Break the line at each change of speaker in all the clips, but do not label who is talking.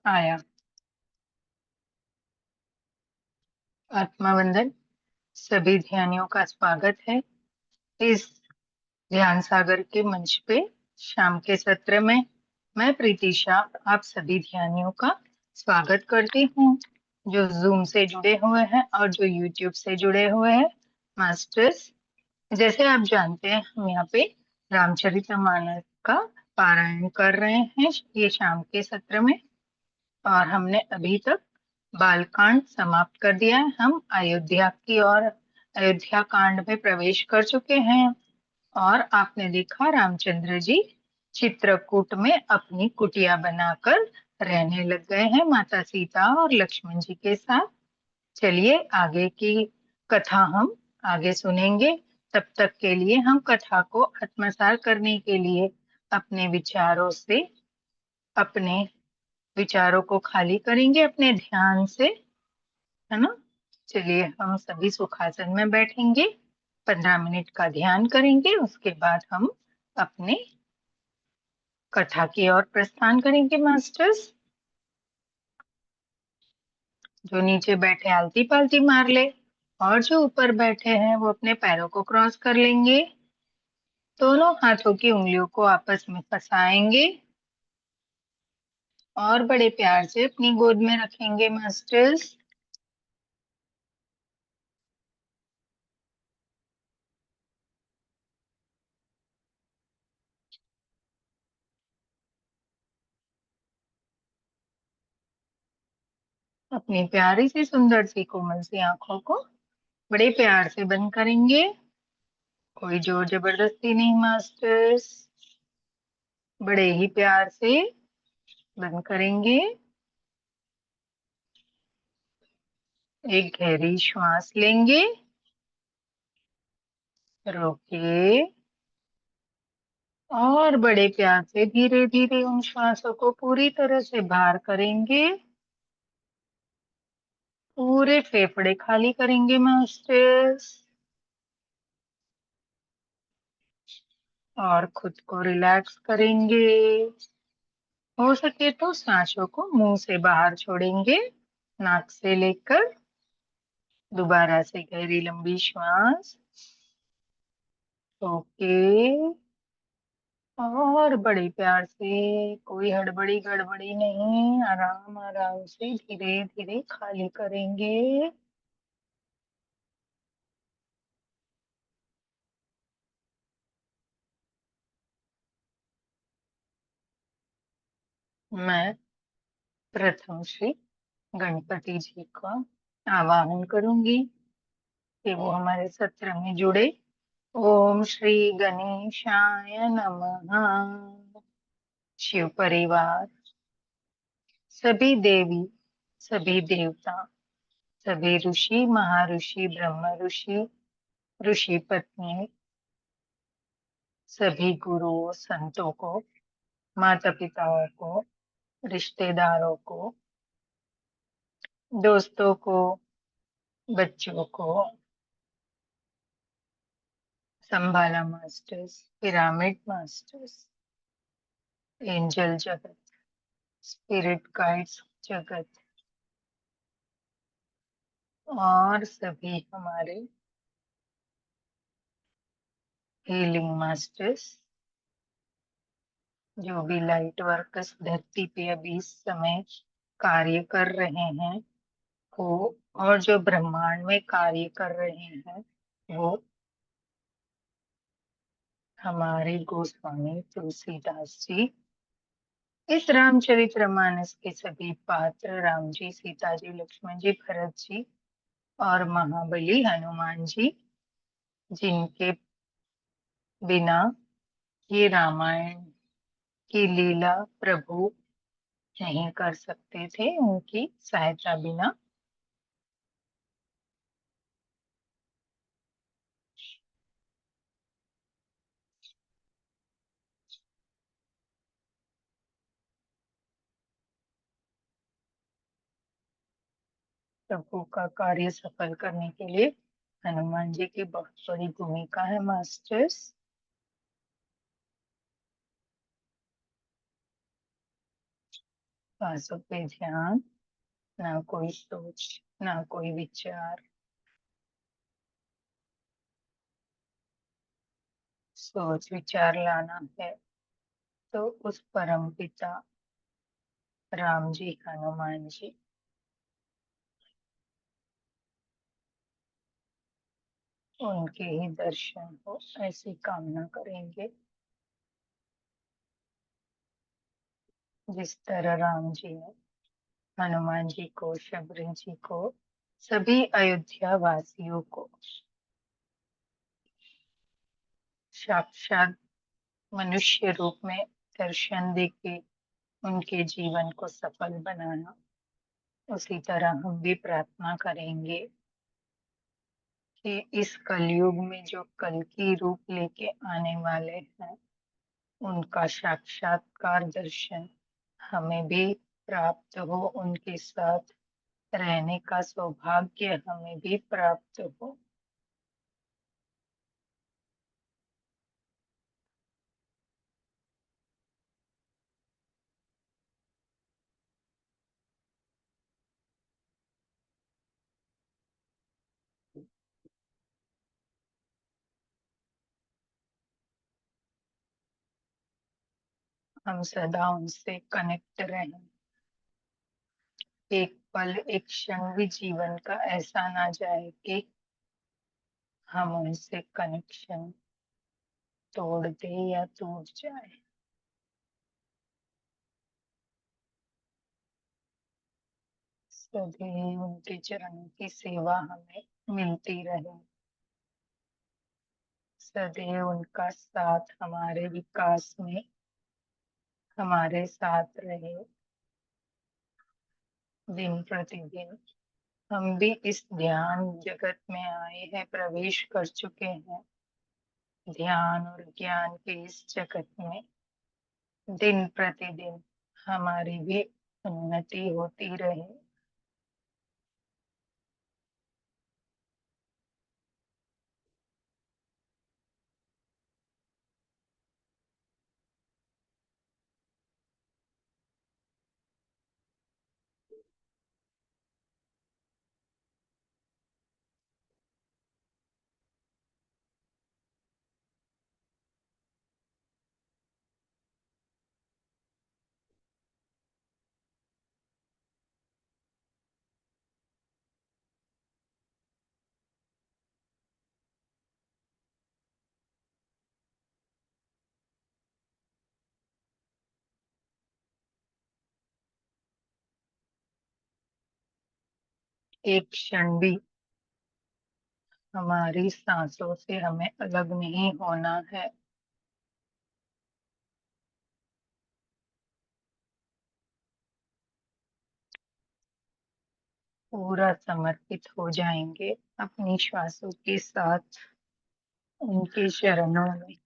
आया। आत्मवंदन। सभी ध्यानियों का स्वागत है इस ध्यान सागर के मंच पे। शाम के सत्र में मैं प्रीतिशा आप सभी ध्यानियों का स्वागत करती हूँ, जो जूम से जुड़े हुए हैं और जो यूट्यूब से जुड़े हुए हैं। मास्टर्स, जैसे आप जानते हैं, हम यहाँ पे रामचरितमानस का पारायण कर रहे हैं ये शाम के सत्र में। और हमने अभी तक बालकांड समाप्त कर दिया है। हम अयोध्या की और अयोध्या कांड में प्रवेश कर चुके हैं। और आपने देखा, रामचंद्र जी चित्रकूट में अपनी कुटिया बनाकर रहने लग गए हैं माता सीता और लक्ष्मण जी के साथ। चलिए आगे की कथा हम आगे सुनेंगे। तब तक के लिए हम कथा को आत्मसात करने के लिए अपने विचारों को खाली करेंगे अपने ध्यान से, है ना। चलिए हम सभी सुखासन में बैठेंगे, 15 मिनट का ध्यान करेंगे, उसके बाद हम अपने कथा की ओर प्रस्थान करेंगे। मास्टर्स, जो नीचे बैठे आलती पालती मार ले, और जो ऊपर बैठे हैं वो अपने पैरों को क्रॉस कर लेंगे। दोनों हाथों की उंगलियों को आपस में फंसाएंगे और बड़े प्यार से अपनी गोद में रखेंगे। मास्टर्स, अपनी प्यारी सी सुंदर सी कोमल सी आंखों को बड़े प्यार से बंद करेंगे। कोई जोर जबरदस्ती नहीं। मास्टर्स, बड़े ही प्यार से बंद करेंगे। एक गहरी श्वास लेंगे, रोकिए, और बड़े प्यार से धीरे धीरे उन श्वासों को पूरी तरह से बाहर करेंगे। पूरे फेफड़े खाली करेंगे। मास्टर्स, और खुद को रिलैक्स करेंगे। हो सके तो सांसों को मुंह से बाहर छोड़ेंगे, नाक से लेकर। दोबारा से गहरी लंबी श्वास। ओके, और बड़े प्यार से, कोई हड़बड़ी गड़बड़ी नहीं, आराम आराम से धीरे धीरे खाली करेंगे। मैं प्रथम श्री गणपति जी का आवाहन करूंगी कि वो हमारे सत्र में जुड़े। ओम श्री गणेशाय नमः। शिव परिवार, सभी देवी, सभी देवता, सभी ऋषि महर्षि ब्रह्म ऋषि, ऋषि पत्नी, सभी गुरुओं संतों को, माता पिताओं को, रिश्तेदारों को, दोस्तों को, बच्चों को, संभाला मास्टर्स, पिरामिड मास्टर्स, एंजल जगत, स्पिरिट गाइड्स जगत, और सभी हमारे हीलिंग मास्टर्स, जो भी लाइट वर्कर्स धरती पे अभी इस समय कार्य कर रहे हैं वो, और जो ब्रह्मांड में कार्य कर रहे हैं वो, हमारे गोस्वामी तुलसीदास जी, इस रामचरितमानस के सभी पात्र, राम जी, सीता जी, लक्ष्मण जी, भरत जी, और महाबली हनुमान जी, जिनके बिना ये रामायण की लीला प्रभु नहीं कर सकते थे, उनकी सहायता बिना। प्रभु का कार्य सफल करने के लिए हनुमान जी की बहुत बड़ी भूमिका है। मास्टर्स, श्वासों पे ध्यान, ना कोई सोच, ना कोई विचार। सोच विचार लाना है तो उस परम पिता राम जी, हनुमान जी, उनके ही दर्शन हो ऐसी कामना करेंगे। जिस तरह राम जी ने हनुमान जी को, शबरी जी को, सभी अयोध्या वासियों को साक्षात मनुष्य रूप में दर्शन देके उनके जीवन को सफल बनाया, उसी तरह हम भी प्रार्थना करेंगे कि इस कलयुग में जो कल की रूप लेके आने वाले हैं, उनका साक्षात्कार दर्शन हमें भी प्राप्त हो, उनके साथ रहने का सौभाग्य हमें भी प्राप्त हो। हम सदा उनसे कनेक्ट रहें। एक पल, एक क्षण भी जीवन का ऐसा ना जाए कि हम उनसे कनेक्शन तोड़ दे या टूट जाए। सदैव उनके चरणों की सेवा हमें मिलती रहे। सदैव उनका साथ हमारे विकास में हमारे साथ रहे। दिन प्रतिदिन हम भी इस ध्यान जगत में आए हैं, प्रवेश कर चुके हैं। ध्यान और ज्ञान के इस जगत में दिन प्रतिदिन हमारी भी उन्नति होती रहे। एक क्षण भी हमारी सांसों से हमें अलग नहीं होना है। पूरा समर्पित हो जाएंगे अपनी श्वासों के साथ उनके चरणों में।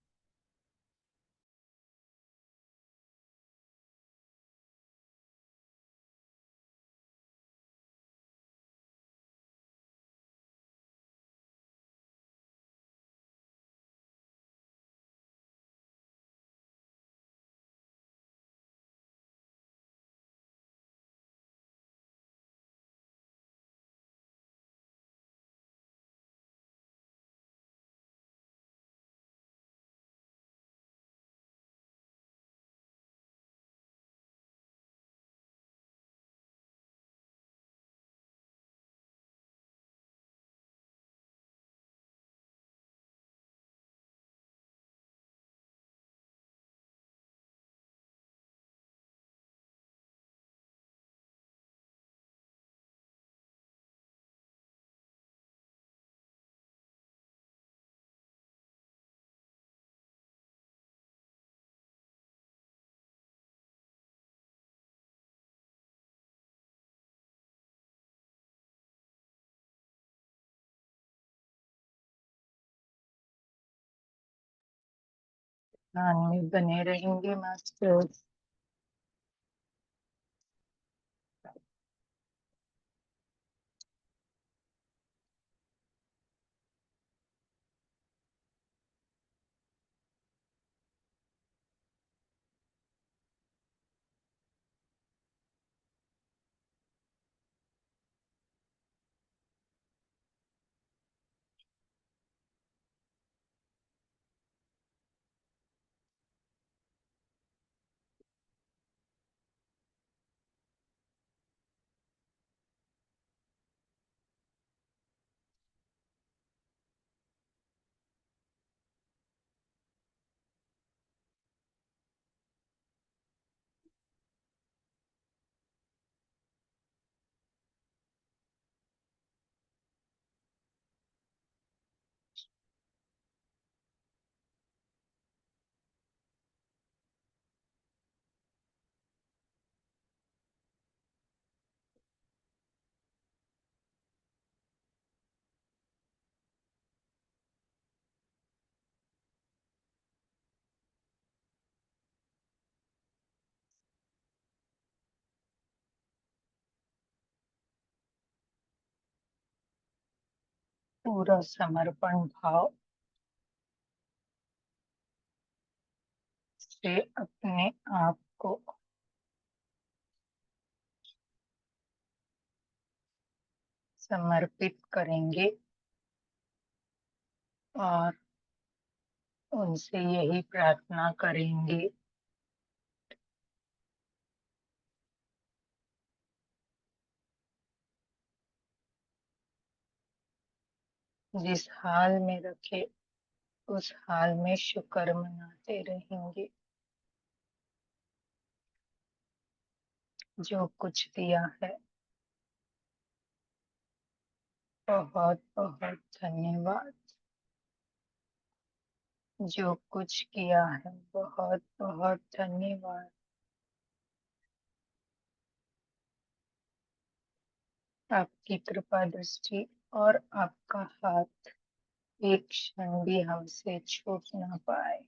ध्यान में बने रहेंगे मास्टर। पूरा समर्पण भाव से अपने आप को समर्पित करेंगे और उनसे यही प्रार्थना करेंगे जिस हाल में रखे उस हाल में शुक्र मनाते रहेंगे। जो कुछ दिया है बहुत बहुत धन्यवाद। जो कुछ किया है बहुत बहुत धन्यवाद। आपकी कृपा दृष्टि और आपका हाथ एक क्षण भी हमसे छूट ना पाए।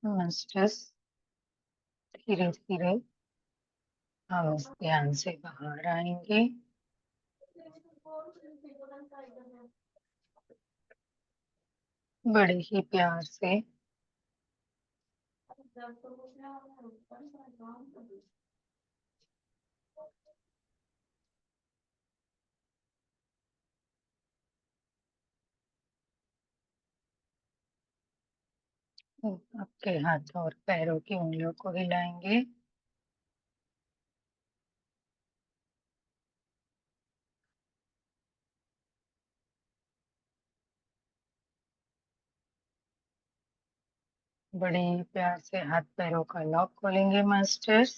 मास्टर्स, धीरे धीरे हम इस ध्यान से बाहर आएंगे। बड़े ही प्यार से आपके हाथों और पैरों की उंगलियों को हिलाएंगे। बड़े ही प्यार से हाथ पैरों का लॉक खोलेंगे मास्टर्स।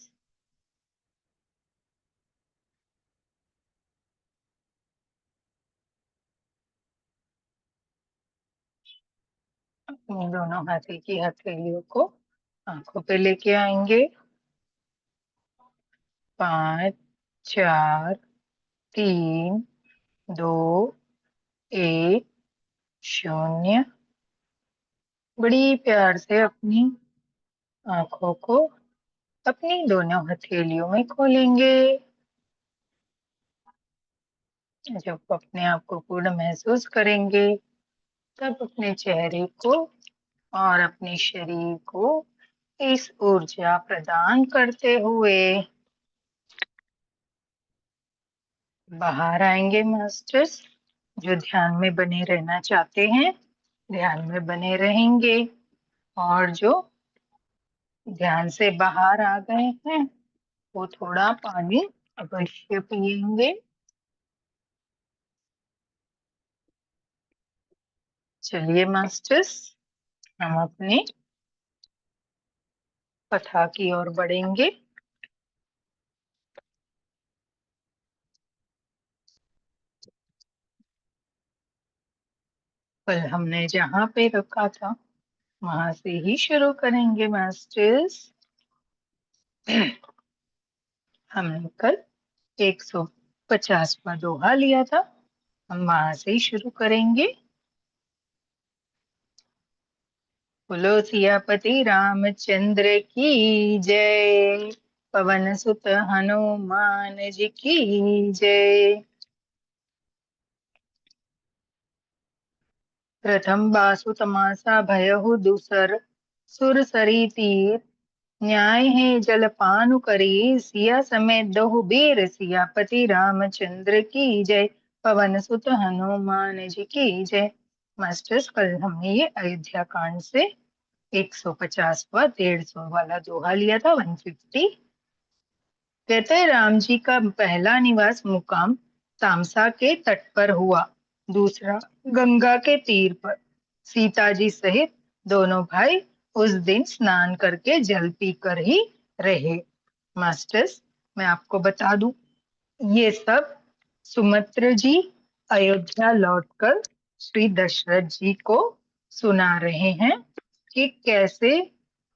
अपनी दोनों हाथी की हथेलियों को आंखों पे लेके आएंगे। 5, 4, 3, 2, 1, 0। बड़ी प्यार से अपनी आंखों को अपनी दोनों हथेलियों में खोलेंगे। जब अपने आप को पूर्ण महसूस करेंगे तब अपने चेहरे को और अपने शरीर को इस ऊर्जा प्रदान करते हुए बाहर आएंगे। मास्टर्स जो ध्यान में बने रहना चाहते हैं ध्यान में बने रहेंगे, और जो ध्यान से बाहर आ गए हैं वो थोड़ा पानी अवश्य पिएंगे। चलिए मास्टर्स, हम अपने कथा की ओर बढ़ेंगे। कल हमने जहाँ पे रखा था वहां से ही शुरू करेंगे मास्टर्स। हमने कल 150वां दोहा लिया था, हम वहां से ही शुरू करेंगे। बोलो सियापति रामचंद्र की जय, पवन सुत हनुमान जी की जय। प्रथम बासु तमासा भयहु दूसर सुर सरी तीर, न्याय है जल पानु करी सिया समेत दहु बीर, सियापति रामचंद्र की जय, पवन सुत हनुमान जी की जय। मास्टर्स कल हमने ये अयोध्या कांड से 150वां 150 वाला दोहा लिया था, 150। कहते हैं राम जी का पहला निवास मुकाम तामसा के तट पर हुआ, दूसरा गंगा के तीर पर। सीता जी सहित दोनों भाई उस दिन स्नान करके जल पीकर ही रहे। मास्टर्स मैं आपको बता दूं, ये सब सुमित्र जी अयोध्या लौटकर श्री दशरथ जी को सुना रहे हैं कि कैसे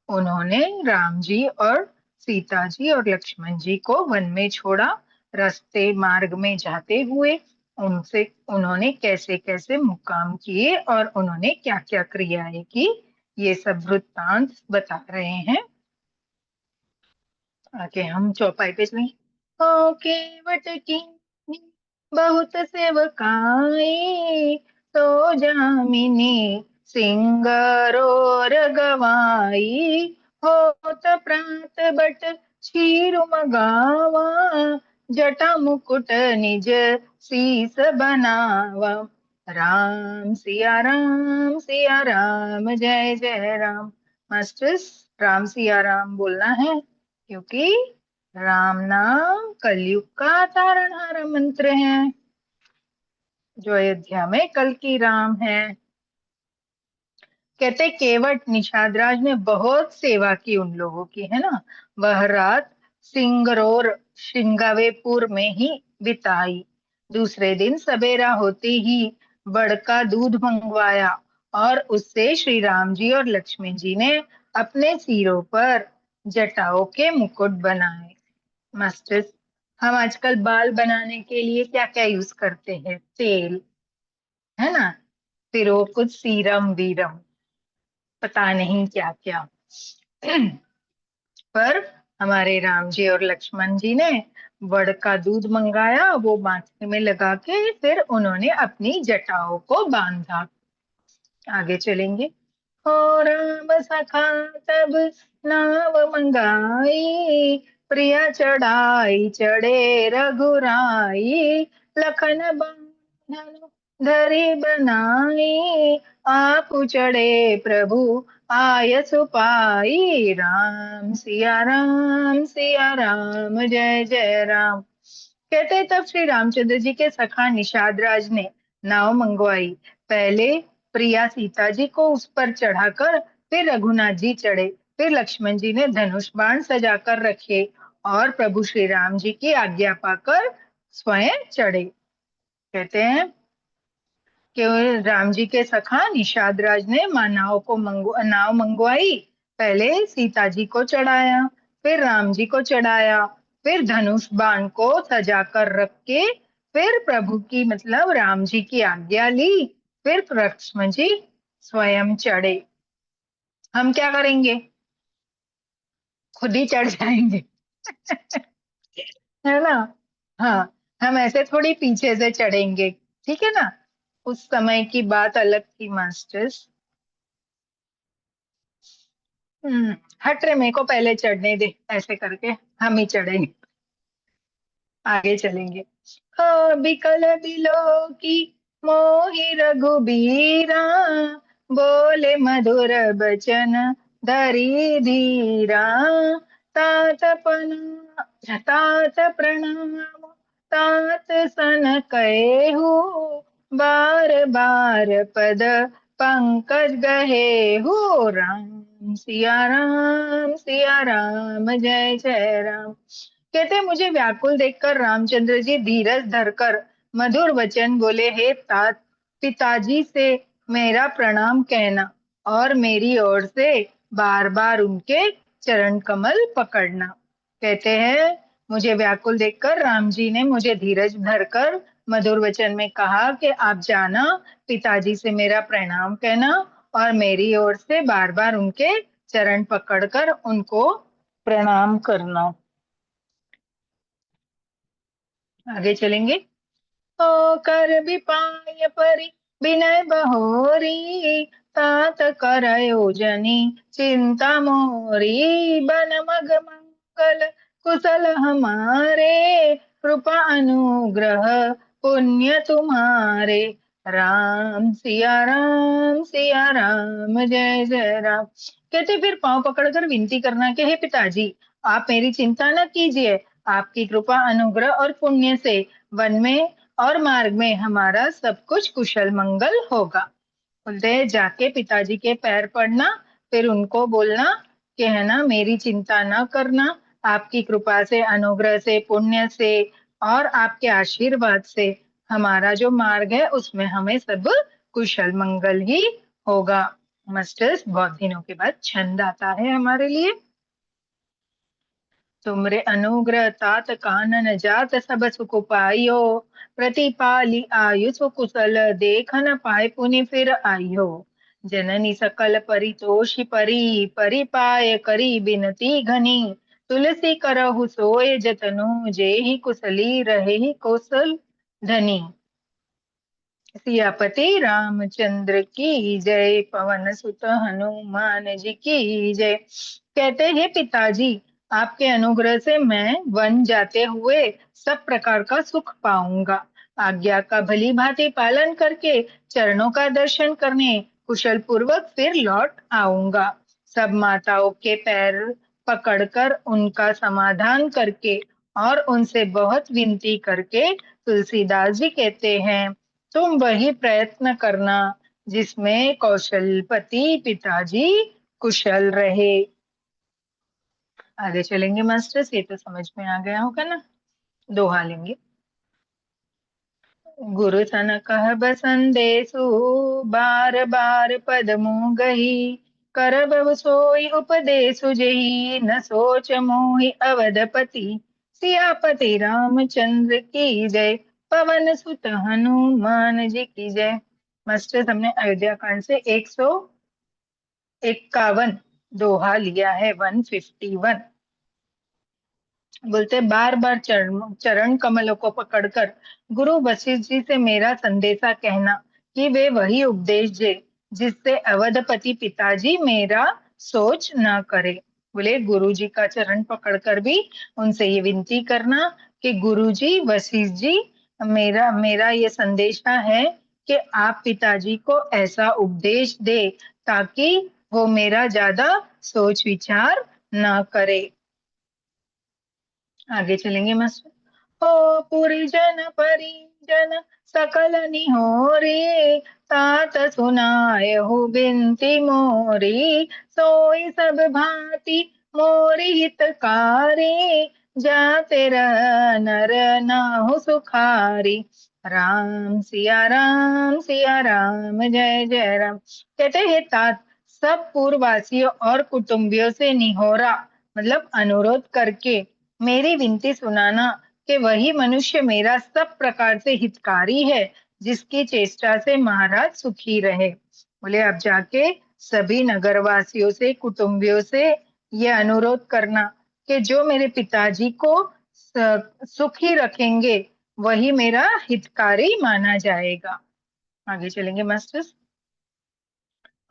उन्होंने राम जी और सीता जी और लक्ष्मण जी को वन में छोड़ा, रास्ते मार्ग में जाते हुए उनसे उन्होंने कैसे कैसे मुकाम किए और उन्होंने क्या क्या क्रियाएं की, ये सब वृत्तांत बता रहे हैं। आगे हम चौपाई पे चलेंगे। ओ केवट की बहुत सेवकाई, तो जामिनी सिंगारोर गवाई, होत प्रात बट चीरु मगावा, जटा मुकुट निज सीस बनावा। राम सिया राम जय जय राम। मास्टर्स राम सिया राम बोलना है, क्योंकि राम नाम कलयुग का तारणहार मंत्र है, जो अयोध्या में कल की राम है। कहते केवट निषादराज ने बहुत सेवा की उन लोगों की, है ना। वह रात सिंगरौर श्रृंगावेपुर में ही बिताई। दूसरे दिन सवेरा होते ही बड़का दूध मंगवाया और उससे श्री राम जी और लक्ष्मण जी ने अपने सिरों पर जटाओं के मुकुट बनाए। मास्टर्स हम आजकल बाल बनाने के लिए क्या क्या यूज करते हैं? तेल, है ना, फिर वो कुछ सीरम वीरम, पता नहीं क्या क्या। पर हमारे राम जी और लक्ष्मण जी ने वड़ का दूध मंगाया, वो माथे में लगा के फिर उन्होंने अपनी जटाओं को बांधा। आगे चलेंगे। हो राम सखा तब नाव मंगाई, प्रिया चढ़ाई चढ़े रघुराई, लखन बंधन धरी बनाई, आप चढ़े प्रभु आय सुपाई। सिया राम जय जय राम। कहते तब श्री रामचंद्र जी के सखा निषाद राज ने नाव मंगवाई। पहले प्रिया सीता जी को उस पर चढ़ाकर फिर रघुनाथ जी चढ़े, फिर लक्ष्मण जी ने धनुष बाण सजाकर रखे और प्रभु श्री राम जी की आज्ञा पाकर स्वयं चढ़े। कहते हैं कि राम जी के सखा निषाद राज ने नाव मंगवाई। पहले सीता जी को चढ़ाया, फिर राम जी को चढ़ाया, फिर धनुष बाण को सजा कर रख के, फिर प्रभु की मतलब राम जी की आज्ञा ली, फिर लक्ष्मण जी स्वयं चढ़े। हम क्या करेंगे? खुद ही चढ़ जाएंगे। है ना? हाँ, हम ऐसे थोड़ी पीछे से चढ़ेंगे। ठीक है ना? उस समय की बात अलग थी मास्टर्स। हट रे, मेरे को पहले चढ़ने दे, ऐसे करके हम ही चढ़ेंगे। आगे चलेंगे। हो बिकल बिलो की मोहि रघुबीरा, बोले मधुर बचन धरी धीरा, तात तात प्रणाम तात सन कहेहु, बार बार पद पंकज गहेहु। राम सिया राम जय जय राम। कहते हैं, मुझे व्याकुल देखकर रामचंद्र जी धीरज धरकर मधुर वचन बोले, हे तात, पिताजी से मेरा प्रणाम कहना और मेरी ओर से बार बार उनके चरण कमल पकड़ना। कहते हैं, मुझे व्याकुल देखकर राम जी ने मुझे धीरज धरकर मधुर वचन में कहा कि आप जाना, पिताजी से मेरा प्रणाम कहना और मेरी ओर से बार बार उनके चरण पकड़कर उनको प्रणाम करना। आगे चलेंगे। ओ कर विपाय परि विनय बहोरी, तात करयो जनी चिंता मोरी, बन मग मंगल कुशल हमारे, कृपा अनुग्रह पुण्य तुम्हारे। राम सिया राम जय जय राम। कहते फिर पांव पकड़कर विनती करना कि हे पिताजी, आप मेरी चिंता न कीजिए, आपकी कृपा अनुग्रह और पुण्य से वन में और मार्ग में हमारा सब कुछ कुशल मंगल होगा। बोलते हैं, जाके पिताजी के पैर पड़ना, फिर उनको बोलना कि है ना, मेरी चिंता न करना, आपकी कृपा से, अनुग्रह से, पुण्य से और आपके आशीर्वाद से हमारा जो मार्ग है उसमें हमें सब कुशल मंगल ही होगा। मास्टर्स, बहुत दिनों के बाद छंद आता है हमारे लिए। तुमरे अनुग्रह तात कानन जात सब सुख पाइयो, प्रतिपाली आयु सु कुशल देख न पाए पुनि फिर आइयो। जननी सकल परितोषि परी, परिपाय करी बिनती घनी, तुलसी करहु सोय जतनु, जेहि कुशली रहे कौशल धनी। सियापति रामचंद्र की जय, पवन सुत हनुमान जी की जय। कहते हैं, पिताजी, आपके अनुग्रह से मैं वन जाते हुए सब प्रकार का सुख पाऊंगा। आज्ञा का भली भांति पालन करके चरणों का दर्शन करने कुशल पूर्वक फिर लौट आऊंगा। सब माताओं के पैर पकड़कर उनका समाधान करके और उनसे बहुत विनती करके तुलसीदास जी कहते हैं, तुम वही प्रयत्न करना जिसमें कौशलपति पिताजी कुशल रहे। आगे चलेंगे मास्टर्स, ये तो समझ में आ गया होगा ना? दोहा लेंगे। गुरु सन कह बसंदेसु, बार बार पद गही, करबहु सोई उपदेसु जेहि, न सोच मोहि अवधपति। सियापति रामचंद्र की जय, पवन सुत हनुमान जी की जय। मास्टर, हमने अयोध्या कांड से 151 दोहा लिया है, 151। बोलते, बार बार चरण चरण कमलों को पकड़कर गुरु वशिष्ठ जी से मेरा संदेशा कहना कि वे वही उपदेश दे जिससे अवधपति पिताजी मेरा सोच न करे। बोले, गुरु जी का चरण पकड़कर भी उनसे ये विनती करना कि गुरु जी, वशिष्ठ जी, मेरा मेरा ये संदेशा है कि आप पिताजी को ऐसा उपदेश दे ताकि वो मेरा ज्यादा सोच विचार न करे। आगे चलेंगे मास्टर। ओ पुरी जन परिजन सकल निहोरी, तात सुनाए हो बिनती मोरी, सोई सब भांति मोरी हितकारी, जाते रह नर नाहु सुखारी। राम सिया राम जय जय राम। कहते हैं, तात, सब पूर्ववासियों और कुटुंबियों से निहोरा मतलब अनुरोध करके मेरी विनती सुनाना कि वही मनुष्य मेरा सब प्रकार से हितकारी है, जिसकी चेष्टा से महाराज सुखी रहे। बोले अब जाके सभी नगरवासियों से, कुटुंबियों से ये अनुरोध करना कि जो मेरे पिताजी को सुखी रखेंगे वही मेरा हितकारी माना जाएगा। आगे चलेंगे मास्टर।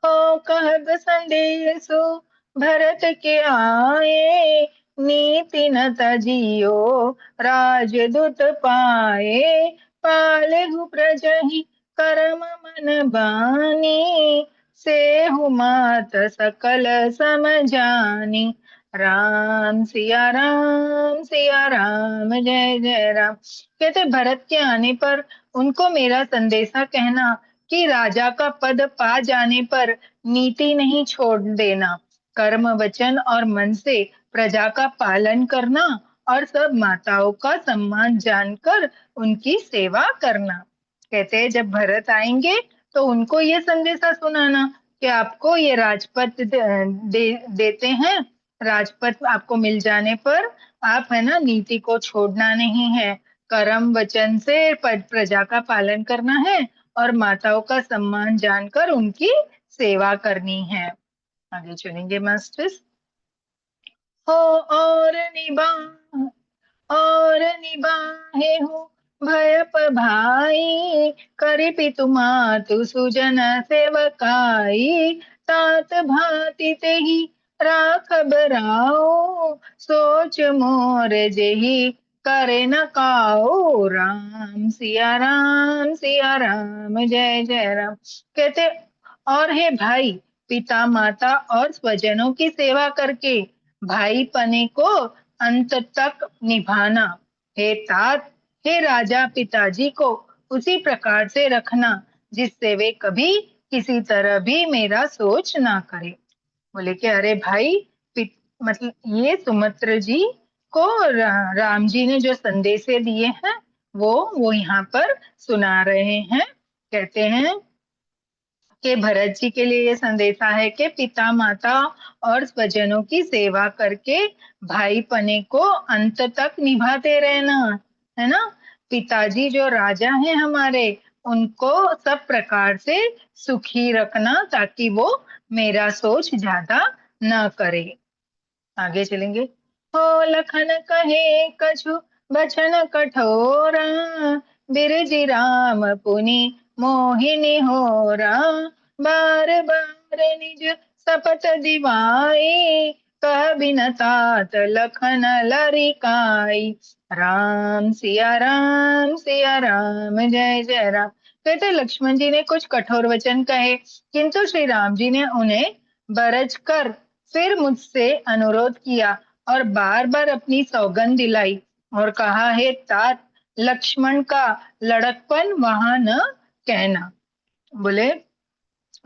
हो कहत संदेशो भरत के आए, नीति न तजियो राजदूत पाए, पालेहु प्रजहि कर्म मन बानी, सेहु मात सकल समझानी। राम सिया राम जय जय राम। कहते भरत के आने पर उनको मेरा संदेशा कहना कि राजा का पद पा जाने पर नीति नहीं छोड़ देना, कर्म वचन और मन से प्रजा का पालन करना और सब माताओं का सम्मान जानकर उनकी सेवा करना। कहते हैं जब भरत आएंगे तो उनको ये संदेशा सुनाना कि आपको ये राजपद देते हैं, राजपद आपको मिल जाने पर आप है ना नीति को छोड़ना नहीं है, कर्म वचन से प्रजा का पालन करना है और माताओं का सम्मान जानकर उनकी सेवा करनी है। आगे चलेंगे मास्टर्स। हो और निबाहे हो भय भाई, करि पितु मातु सुजन सेवकाई, तात भांति तेहि राखब राओ, सोच मोर जेहि करे न काओ। राम सिया राम जय जय राम। कहते और हे भाई, पिता माता और स्वजनों की सेवा करके भाई पने को अंत तक निभाना। हे तात, हे राजा पिताजी को उसी प्रकार से रखना जिससे वे कभी किसी तरह भी मेरा सोच ना करे। बोले कि अरे भाई, मतलब ये सुमित्र जी को राम जी ने जो संदेशे दिए हैं वो यहाँ पर सुना रहे हैं। कहते हैं कि भरत जी के लिए ये संदेशा है कि पिता माता और स्वजनों की सेवा करके भाई पने को अंत तक निभाते रहना, है ना। पिताजी जो राजा हैं हमारे, उनको सब प्रकार से सुखी रखना ताकि वो मेरा सोच ज्यादा न करे। आगे चलेंगे। हो लखन कहे कछु बचन कठोरा, बिरजि राम पुनि मोहिनी होरा, बार बार निज सपत दिवाई, कह बिन तात लखन लरिकाई। सिया राम जय जय राम। कहते लक्ष्मण जी ने कुछ कठोर वचन कहे, किंतु श्री राम जी ने उन्हें बरज कर फिर मुझसे अनुरोध किया और बार बार अपनी सौगंध दिलाई और कहा, हे तात, लक्ष्मण का लड़कपन वहां न कहना। बोले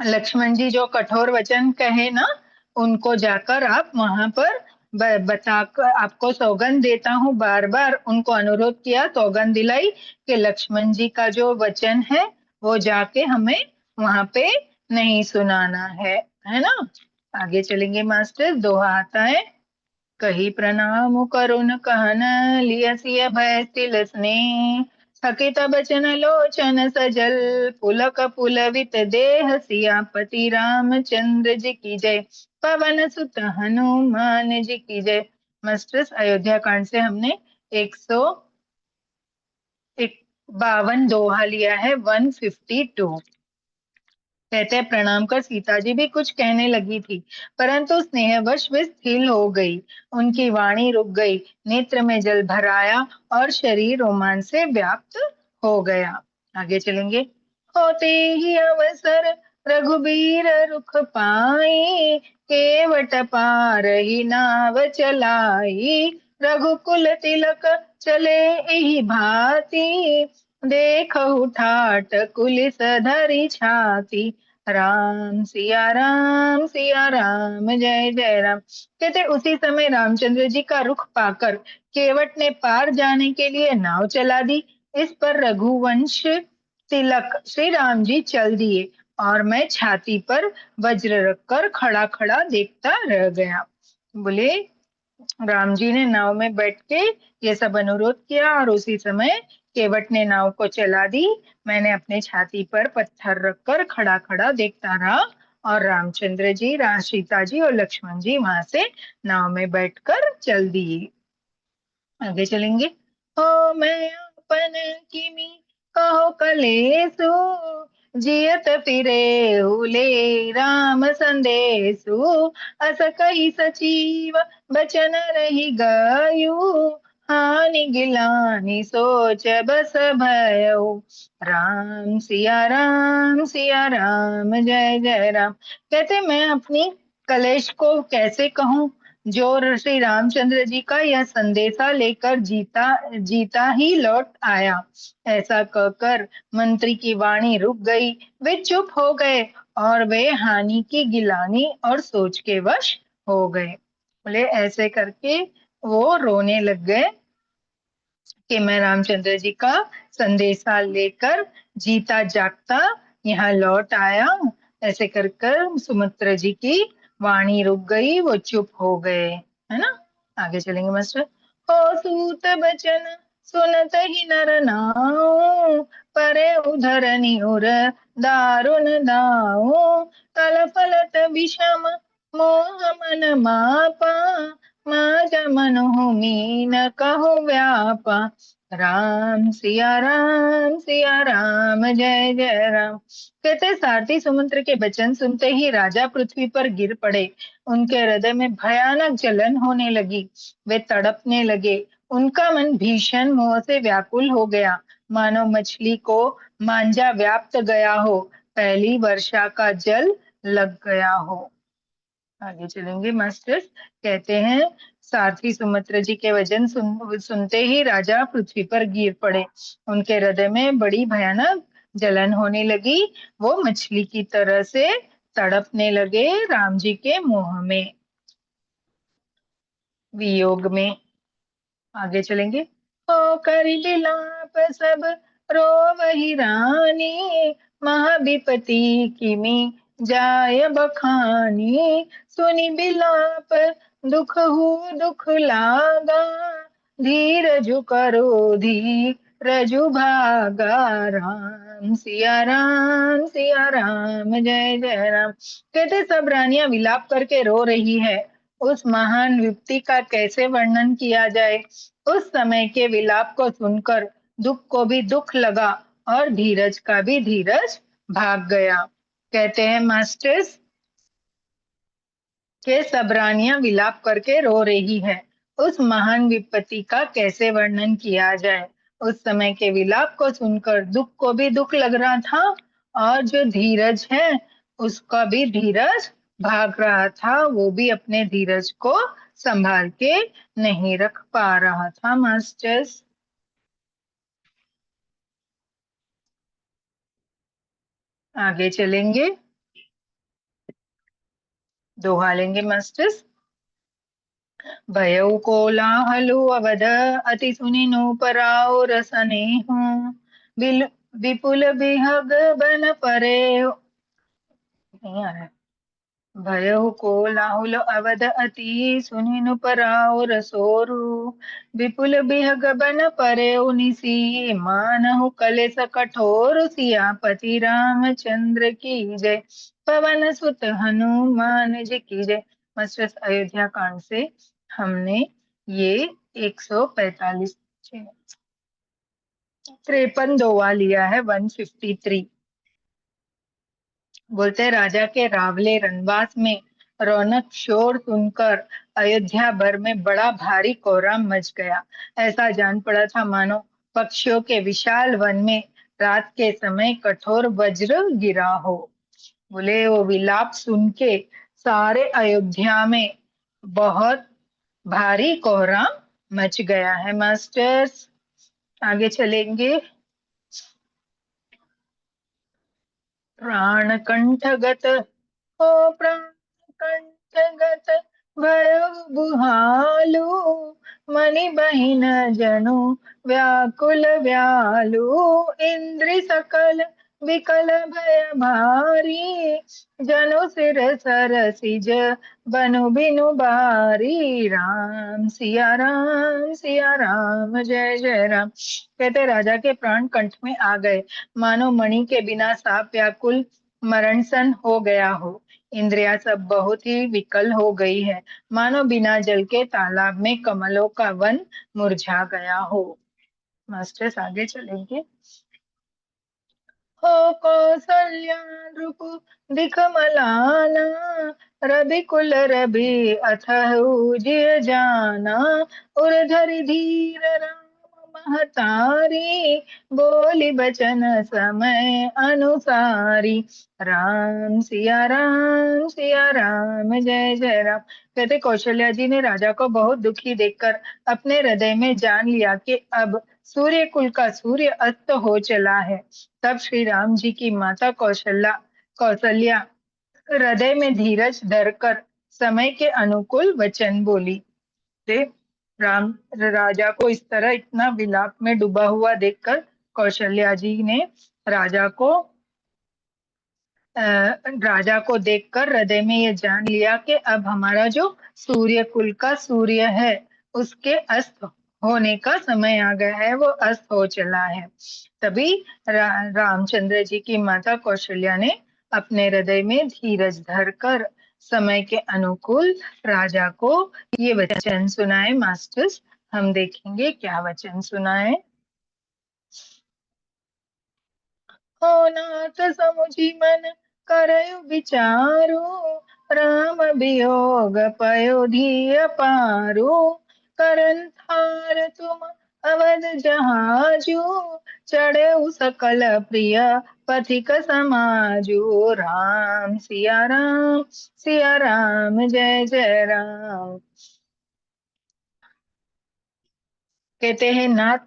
लक्ष्मण जी जो कठोर वचन कहे ना, उनको जाकर आप वहां पर बताकर, आपको सौगंध देता हूँ, बार बार उनको अनुरोध किया, सौगंध दिलाई कि लक्ष्मण जी का जो वचन है वो जाके हमें वहां पे नहीं सुनाना है ना। आगे चलेंगे मास्टर। दोहा आता है। कही प्रणाम करुण कहन, लिय सिय भय तिल स्नेह, थकित बचन लोचन सजल, पुलक पुलवित देह, सियापति रामचंद्र जी की जय, पवन सुत हनुमान जी की जय। मास्टर्स अयोध्या कांड से हमने 152 दोहा लिया है, 152। कहते प्रणाम कर सीता जी भी कुछ कहने लगी थी, परंतु स्नेहवश वे स्थिर हो गई, उनकी वाणी रुक गई, नेत्र में जल भर आया और शरीर रोमांच से व्याप्त हो गया। आगे चलेंगे। होते ही अवसर रघुबीर रुख पाई, केवट पार ही नाव चलाई, रघुकुल तिलक चले एहि भांति, देखहु ठाट कुलिस धरि छाती। सिया राम जय जय राम। कहते उसी समय रामचंद्र जी का रुख पाकर केवट ने पार जाने के लिए नाव चला दी। इस पर रघुवंश तिलक श्री राम जी चल दिए और मैं छाती पर वज्र रखकर खड़ा खड़ा देखता रह गया। बोले राम जी ने नाव में बैठ के ये सब अनुरोध किया और उसी समय केवट ने नाव को चला दी। मैंने अपने छाती पर पत्थर रखकर खड़ा खड़ा देखता रहा और रामचंद्र जी, सीता जी और लक्ष्मण जी वहां से नाव में बैठकर चल दिए। आगे चलेंगे। ओ मैं अपन किमी कहो कलेसु, जियत फिरे हुले राम संदेशु, अस कही सचिव बचन रही गयु, हानि गिलानि सोच बस भयउ। राम सिया राम जय जय राम। कहते मैं अपनी कलेश को कैसे कहूं, जो श्री रामचंद्र जी का यह संदेशा लेकर जीता जीता ही लौट आया। ऐसा कहकर मंत्री की वाणी रुक गई। वे चुप हो गए और वे हानि की गिलानी और सोच के वश हो गए। बोले ऐसे करके वो रोने लग गए कि मैं रामचंद्र जी का संदेशा लेकर जीता जागता यहाँ लौट आया। ऐसे कर कर सुमित्रा जी की वाणी रुक गई, वो चुप हो गए, है ना। आगे चलेंगे मास्टर। हो सूत बचन सुनत ही नर नाऊ, परे उधर निउर दारुन दाऊ, तल फलत विषम मोह मन मापा, माज मनहु मीन कहो व्यापा। सिया राम जय जय राम। कहते सारथी सुमंत्र के वचन सुनते ही राजा पृथ्वी पर गिर पड़े। उनके हृदय में भयानक जलन होने लगी। वे तड़पने लगे। उनका मन भीषण मोह से व्याकुल हो गया, मानो मछली को मांझा व्याप्त गया हो, पहली वर्षा का जल लग गया हो। आगे चलेंगे मास्टर। कहते हैं सारथी सुमित्र जी के वचन सुनते ही राजा पृथ्वी पर गिर पड़े। उनके हृदय में बड़ी भयानक जलन होने लगी। वो मछली की तरह से तड़पने लगे राम जी के मोह में, वियोग में। आगे चलेंगे। ओ करी विलाप सब रो वही रानी, महाविपति किमी जाय बखानी, सुनी बिलाप दुख लागा, धीरजु करो धीरजु भागा। सिया राम जय जय राम। कहते सब रानियां विलाप करके रो रही है। उस महान विपत्ति का कैसे वर्णन किया जाए। उस समय के विलाप को सुनकर दुख को भी दुख लगा और धीरज का भी धीरज भाग गया। कहते हैं मास्टर्स के सब रानियां विलाप करके रो रही है। उस महान विपत्ति का कैसे वर्णन किया जाए। उस समय के विलाप को सुनकर दुख को भी दुख लग रहा था और जो धीरज है उसका भी धीरज भाग रहा था। वो भी अपने धीरज को संभाल के नहीं रख पा रहा था मास्टर्स। आगे चलेंगे, दोहा लेंगे मास्टर्स। भयउ कोलाहलु अवध अति सुनिनु पराओ रसनेहु, विपुल बिहग बन परे। नहीं आ रहा है। भयउ कोलाहल अवध अति सुनिनु पराओ रसोरु, विपुल बिहग बन परे निसी, मानहु कलेस कठोर सियापति रामचंद्र की जय, पवन सुत हनुमान जी की जय। मस्टर्स अयोध्या कांड से हमने ये 145 53 दोहा लिया है, 153। बोलते राजा के रावले रनवास में रौनक शोर सुनकर अयोध्या भर में बड़ा भारी कोहराम मच गया। ऐसा जान पड़ा था मानो पक्षियों के विशाल वन में रात के समय कठोर वज्र गिरा हो। बोले वो विलाप सुन के सारे अयोध्या में बहुत भारी कोहराम मच गया है मास्टर्स। आगे चलेंगे। प्राण कंठगत हो प्राण कंठगत भयो बुहालू, मणि बहिन जनु व्याकुल व्यालू, इंद्रि सकल विकल भय भारी, जनु सिर सरसिज बनु बिनु बारी। राम सिया राम, जय जय राम। कहते राजा के प्राण कंठ में आ गए, मानो मणि के बिना सांप व्याकुल मरण सन हो गया हो। इंद्रियां सब बहुत ही विकल हो गई है, मानो बिना जल के तालाब में कमलों का वन मुरझा गया हो। मास्टर्स आगे चलेंगे। हो कौसल्या नृप दिखमलाना, रविकुल रवि अथहु जिय जाना। उर्धरि धीर राम महतारी, बोली बचन समय अनुसारी। सिया राम, जय जय राम। कहते कौशल्या जी ने राजा को बहुत दुखी देखकर अपने हृदय में जान लिया कि अब सूर्य कुल का सूर्य अस्त हो चला है। तब श्री राम जी की माता कौशल्या हृदय में धीरज धरकर समय के अनुकूल वचन बोली। ते राम राजा को इस तरह इतना विलाप में डूबा हुआ देखकर कौशल्या जी ने राजा को राजा को देखकर हृदय में ये जान लिया कि अब हमारा जो सूर्य कुल का सूर्य है उसके अस्त होने का समय आ गया है, वो अस्त हो चला है। तभी रामचंद्र जी की माता कौशल्या ने अपने हृदय में धीरज धरकर समय के अनुकूल राजा को ये वचन सुनाए। मास्टर्स, हम देखेंगे क्या वचन सुनाए। हो नाथ समुझी मन करयु विचारु, राम वियोग पयो धिय पारु। करन थार तुम अवध जहाजु, चढ़ऊ सकल प्रिय पथिक समाजु। सिया राम, जय जय राम। कहते हैं नाथ,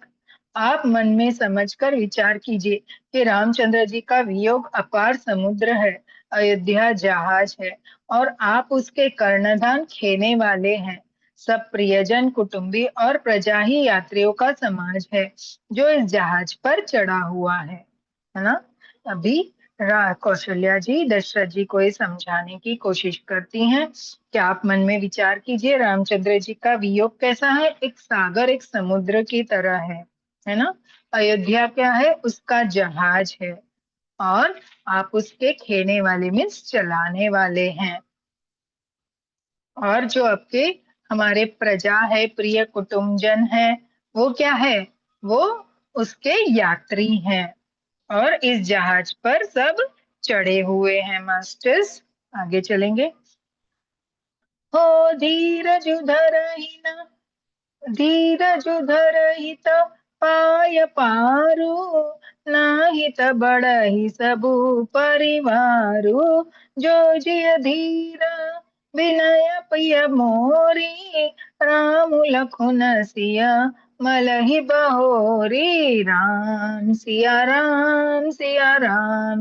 आप मन में समझकर विचार कीजिए कि रामचंद्र जी का वियोग अपार समुद्र है, अयोध्या जहाज है, और आप उसके कर्णधान खेने वाले हैं। सब प्रियजन कुटुंबी और प्रजा ही यात्रियों का समाज है जो इस जहाज पर चढ़ा हुआ है ना। अभी कौशल्या जी दशरथ जी को ये समझाने की कोशिश करती हैं कि आप मन में विचार कीजिए, रामचंद्र जी का वियोग कैसा है, एक सागर एक समुद्र की तरह है ना। अयोध्या क्या है, उसका जहाज है, और आप उसके खेने वाले मीन्स चलाने वाले हैं। और जो आपके हमारे प्रजा है, प्रिय कुटुंबजन है, वो क्या है, वो उसके यात्री हैं, और इस जहाज पर सब चढ़े हुए हैं। मास्टर्स, आगे चलेंगे। हो धीरज धरहि न धीरज धरहित पाय पारू, नाहित बड़हि सबु परिवारू। जो जिय धीर विनय प्रिय मोरी, राम लखुन सिया मलहि बहोरी। सिया राम,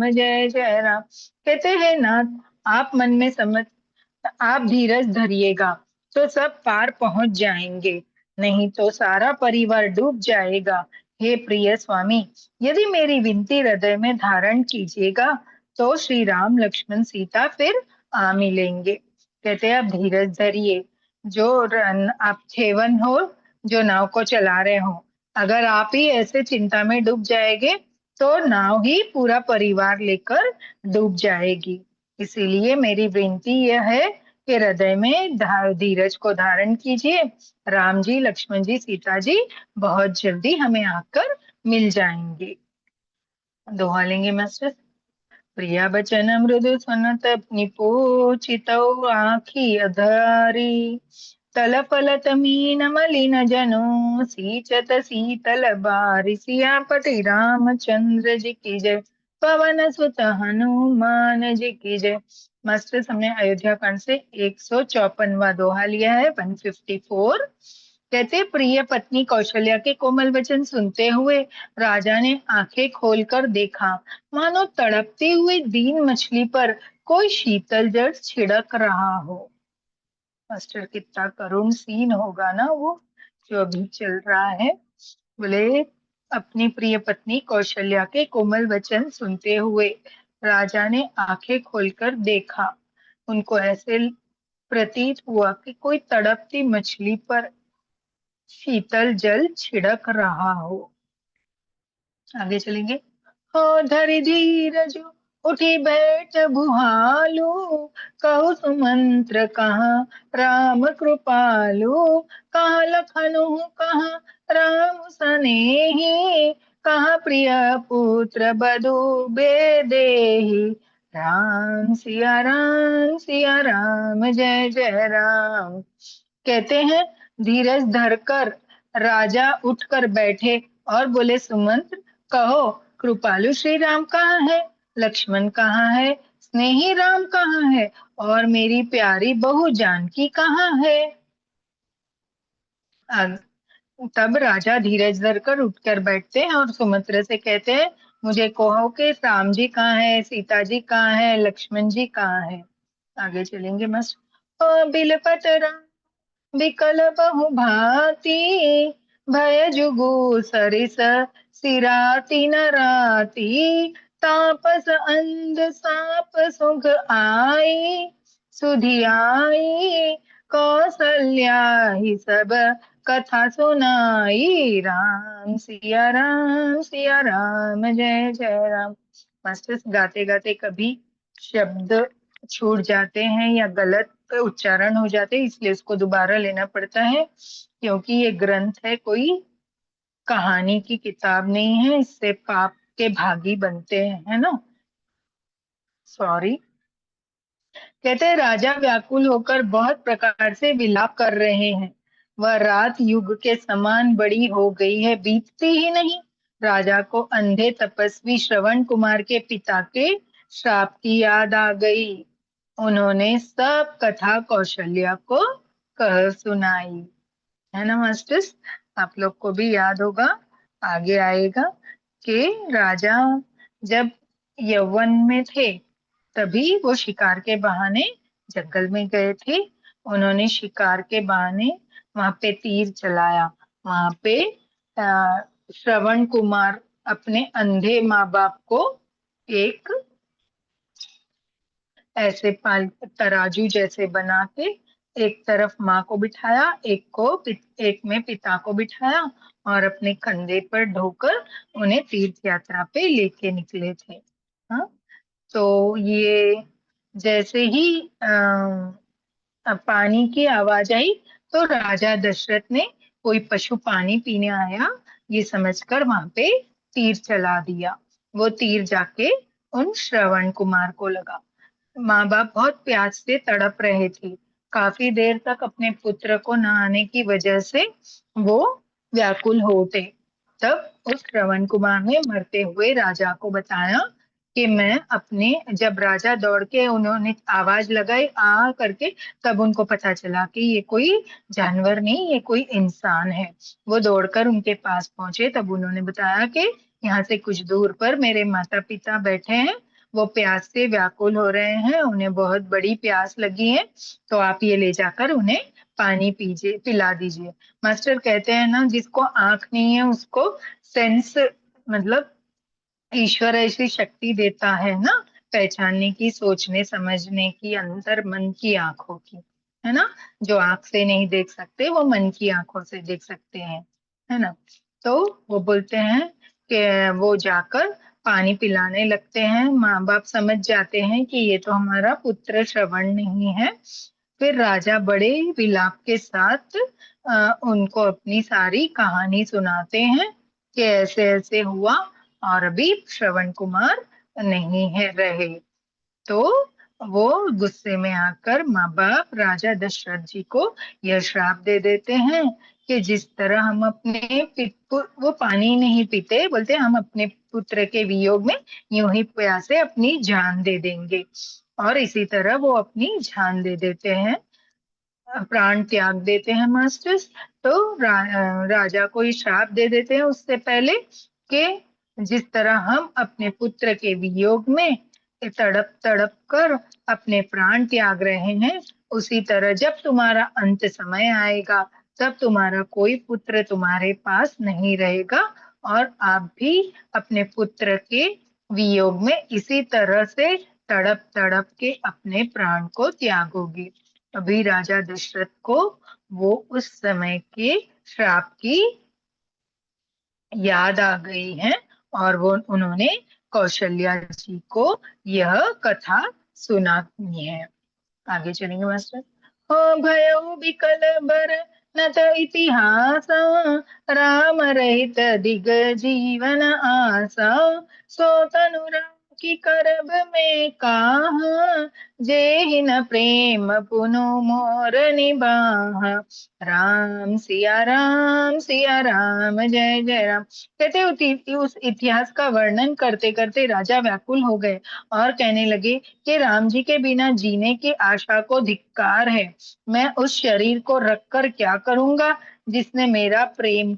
जय जय राम। कहते हैं नाथ, आप मन में समझ आप धीरज धरिएगा तो सब पार पहुंच जाएंगे, नहीं तो सारा परिवार डूब जाएगा। हे प्रिय स्वामी, यदि मेरी विनती हृदय में धारण कीजिएगा तो श्री राम लक्ष्मण सीता फिर आ मिलेंगे। कहते हैं आप धीरज धरिए। आप खेवन हो, जो नाव को चला रहे हो, अगर आप ही ऐसे चिंता में डूब जाएंगे तो नाव ही पूरा परिवार लेकर डूब जाएगी। इसीलिए मेरी विनती यह है कि हृदय में धीरज को धारण कीजिए। राम जी, लक्ष्मण जी, सीता जी बहुत जल्दी हमें आकर मिल जाएंगे। दोहा लेंगे मास्टर। प्रिया बचन मृदु सुनत निपूचितौ आखी अधारी, तल फलत मीन मलिन जनु, सींचत शीतल बारी। सियापति रामचंद्र जी की जय, पवन सुत हनुमान जी की जय। मास्टर, हमने अयोध्या कांड से 154वां दोहा लिया है, 154। कहते प्रिय पत्नी कौशल्या के कोमल वचन सुनते हुए राजा ने आंखें खोलकर देखा, मानो तड़पती हुई दीन मछली पर कोई शीतल जल छिड़क रहा हो। मास्टर, कितना करुण सीन होगा ना वो जो अभी चल रहा है। बोले अपनी प्रिय पत्नी कौशल्या के कोमल वचन सुनते हुए। राजा ने आंखें खोलकर देखा। उनको ऐसे प्रतीत हुआ कि कोई तड़पती मछली पर शीतल जल छिड़क रहा हो। आगे चलेंगे। हो धरि धीरज उठी बैठ बुहालू, कहु सुमंत्र कहाँ राम कृपालु, कहाँ लखनऊ कहाँ राम सनेही, कहाँ प्रिय पुत्र बधु बेदेही। सिया राम जय जय राम। कहते हैं धीरज धरकर राजा उठकर बैठे और बोले, सुमंत्र कहो, कृपालु श्री राम कहाँ है, लक्ष्मण कहाँ है, स्नेही राम कहाँ है, और मेरी प्यारी बहू जानकी कहाँ है। तब राजा धीरज धरकर उठकर बैठते हैं और सुमित्रा से कहते हैं, मुझे कहो कि राम जी कहाँ है, सीता जी कहाँ है, लक्ष्मण जी कहाँ है। आगे चलेंगे मस्त। बिलपत राम विकल बहु भांति, भय जुगु सरिस सिराती न राती, तापस अंध साप सुख आई, सुधि आई कौसल्या ही सब कथा सुनाई। सिया राम जय जय राम। मास्टर्स गाते गाते कभी शब्द छूट जाते हैं या गलत उच्चारण हो जाते हैं, इसलिए उसको दोबारा लेना पड़ता है, क्योंकि ये ग्रंथ है, कोई कहानी की किताब नहीं है, इससे पाप के भागी बनते हैं, है ना। सॉरी। कहते हैं राजा व्याकुल होकर बहुत प्रकार से विलाप कर रहे हैं। वह रात युग के समान बड़ी हो गई है, बीतती ही नहीं। राजा को अंधे तपस्वी श्रवण कुमार के पिता के श्राप की याद आ गई। उन्होंने सब कथा कौशल्या को कह सुनाई, है ना मास्टर्स। आप लोग को भी याद होगा, आगे आएगा कि राजा जब यौवन में थे तभी वो शिकार के बहाने जंगल में गए थे। उन्होंने शिकार के बहाने वहां पे तीर चलाया। वहां पे श्रवण कुमार अपने अंधे माँ बाप को एक ऐसे पाल तराजू जैसे बना के एक तरफ माँ को बिठाया, एक में पिता को बिठाया और अपने कंधे पर ढोकर उन्हें तीर्थ यात्रा पे लेके निकले थे। हाँ, तो ये जैसे ही पानी की आवाज आई तो राजा दशरथ ने कोई पशु पानी पीने आया ये समझकर वहां पे तीर चला दिया। वो तीर जाके उन श्रवण कुमार को लगा। माँ बाप बहुत प्यास से तड़प रहे थे। काफी देर तक अपने पुत्र को न आने की वजह से वो व्याकुल हो उठे। तब उस श्रवण कुमार ने मरते हुए राजा को बताया कि मैं अपने, जब राजा दौड़ के उन्होंने आवाज लगाई आ करके, तब उनको पता चला कि ये कोई जानवर नहीं, ये कोई इंसान है। वो दौड़कर उनके पास पहुंचे, तब उन्होंने बताया कि यहाँ से कुछ दूर पर मेरे माता पिता बैठे हैं, वो प्यास से व्याकुल हो रहे हैं, उन्हें बहुत बड़ी प्यास लगी है, तो आप ये ले जाकर उन्हें पानी पीजिए, पिला दीजिए। मास्टर कहते हैं ना, जिसको आंख नहीं है उसको सेंस, मतलब ईश्वर ऐसी शक्ति देता है ना, पहचानने की, सोचने समझने की, अंतर मन की आंखों की, है ना। जो आंख से नहीं देख सकते वो मन की आंखों से देख सकते हैं, है ना। तो वो बोलते हैं कि वो जाकर पानी पिलाने लगते हैं। माँ बाप समझ जाते हैं कि ये तो हमारा पुत्र श्रवण नहीं है। फिर राजा बड़े विलाप के साथ उनको अपनी सारी कहानी सुनाते हैं कि ऐसे ऐसे हुआ और अभी श्रवण कुमार नहीं है रहे। तो वो गुस्से में आकर माँ बाप राजा दशरथ जी को यह श्राप दे देते हैं कि जिस तरह हम अपने वो पानी नहीं पीते, बोलते हम अपने पुत्र के वियोग में यूं ही प्यासे अपनी जान दे देंगे, और इसी तरह वो अपनी जान दे देते हैं, प्राण त्याग देते हैं मास्टर्स। तो राजा को ये श्राप दे देते हैं उससे पहले कि जिस तरह हम अपने पुत्र के वियोग में तड़प तड़प कर अपने प्राण त्याग रहे हैं, उसी तरह जब तुम्हारा अंत समय आएगा तब तुम्हारा कोई पुत्र तुम्हारे पास नहीं रहेगा और आप भी अपने पुत्र के वियोग में इसी तरह से तड़प तड़प के अपने प्राण को त्यागोगे। अभी राजा दशरथ को वो उस समय के श्राप की याद आ गई है और वो उन्होंने कौशल्या जी को यह कथा सुनाई है। आगे चलेंगे मास्टर। हो भयो विकल बर न त इतिहास, राम रहित दिग जीवन आसा, सो तनु राम की करब में काहा, जेहि न प्रेम पुनु मोर निबाहा। राम सिया राम जय जय राम। कहते उस इतिहास का वर्णन करते करते राजा व्याकुल हो गए और कहने लगे कि राम जी के बिना जीने की आशा को धिक्कार है। मैं उस शरीर को रखकर क्या करूंगा जिसने मेरा प्रेम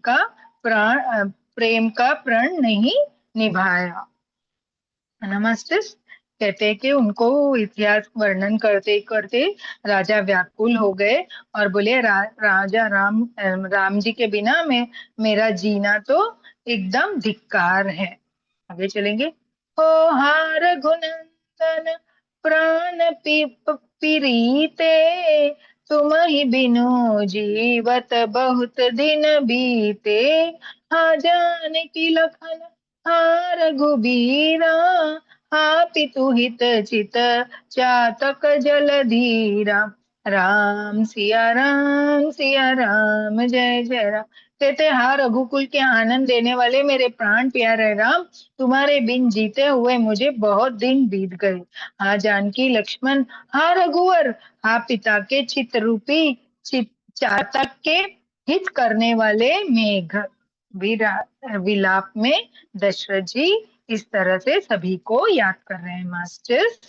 का प्रण नहीं निभाया। नमस्ते। कहते हैं कि उनको इतिहास वर्णन करते करते राजा व्याकुल हो गए और बोले राजा राम जी के बिना मेरा जीना तो एकदम धिक्कार है। आगे चलेंगे। हो हार रघुनंदन प्राण पीरीते, तुम ही बिनु जीवत बहुत दिन बीते। हा जानकी लखन हा रघुबीरा, हा पितु हित चित चातक जलधीरा। राम सिया राम जय जय राम। कहते हा रघुकुल के आनंद देने वाले मेरे प्राण प्यारे राम, तुम्हारे बिन जीते हुए मुझे बहुत दिन बीत गए। हा जानकी लक्ष्मण, हा रघुवर, हा पिता के चित रूपी चातक के हित करने वाले मेघ। विलाप में दशरथ जी इस तरह से सभी को याद कर रहे हैं मास्टर्स।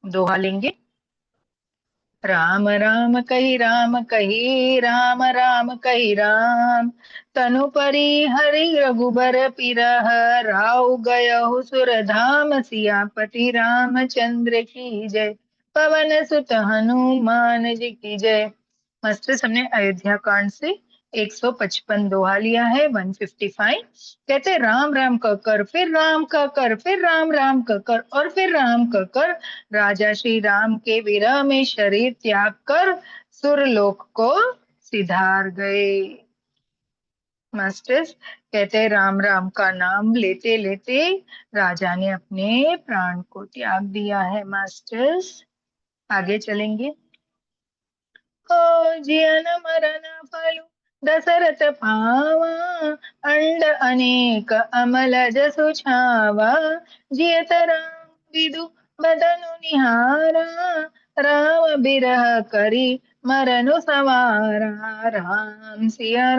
दोहा लेंगे। राम राम कही राम कही, राम राम कही राम, तनु परी हरि रघुबर पिरह, राउ गयहु सुर धाम, सियापति रामचंद्र की जय, पवन सुत हनुमान जी की जय। मास्टर्स हमने अयोध्या कांड से 155 दोहा लिया है, 155। कहते राम राम कहकर, फिर राम कहकर, फिर राम राम कहकर और फिर राम कहकर राजा श्री राम के विरह में शरीर त्याग कर सुरलोक को सिधार गए। मास्टर्स कहते राम राम का नाम लेते लेते राजा ने अपने प्राण को त्याग दिया है। मास्टर्स आगे चलेंगे। हो जियन मरण फलु दशरथ पावा, अंड अनेक अमल जसु छावा, जियत राम विदु बदनु निहारा, राम बिरह करी मरनु सवारा। सिया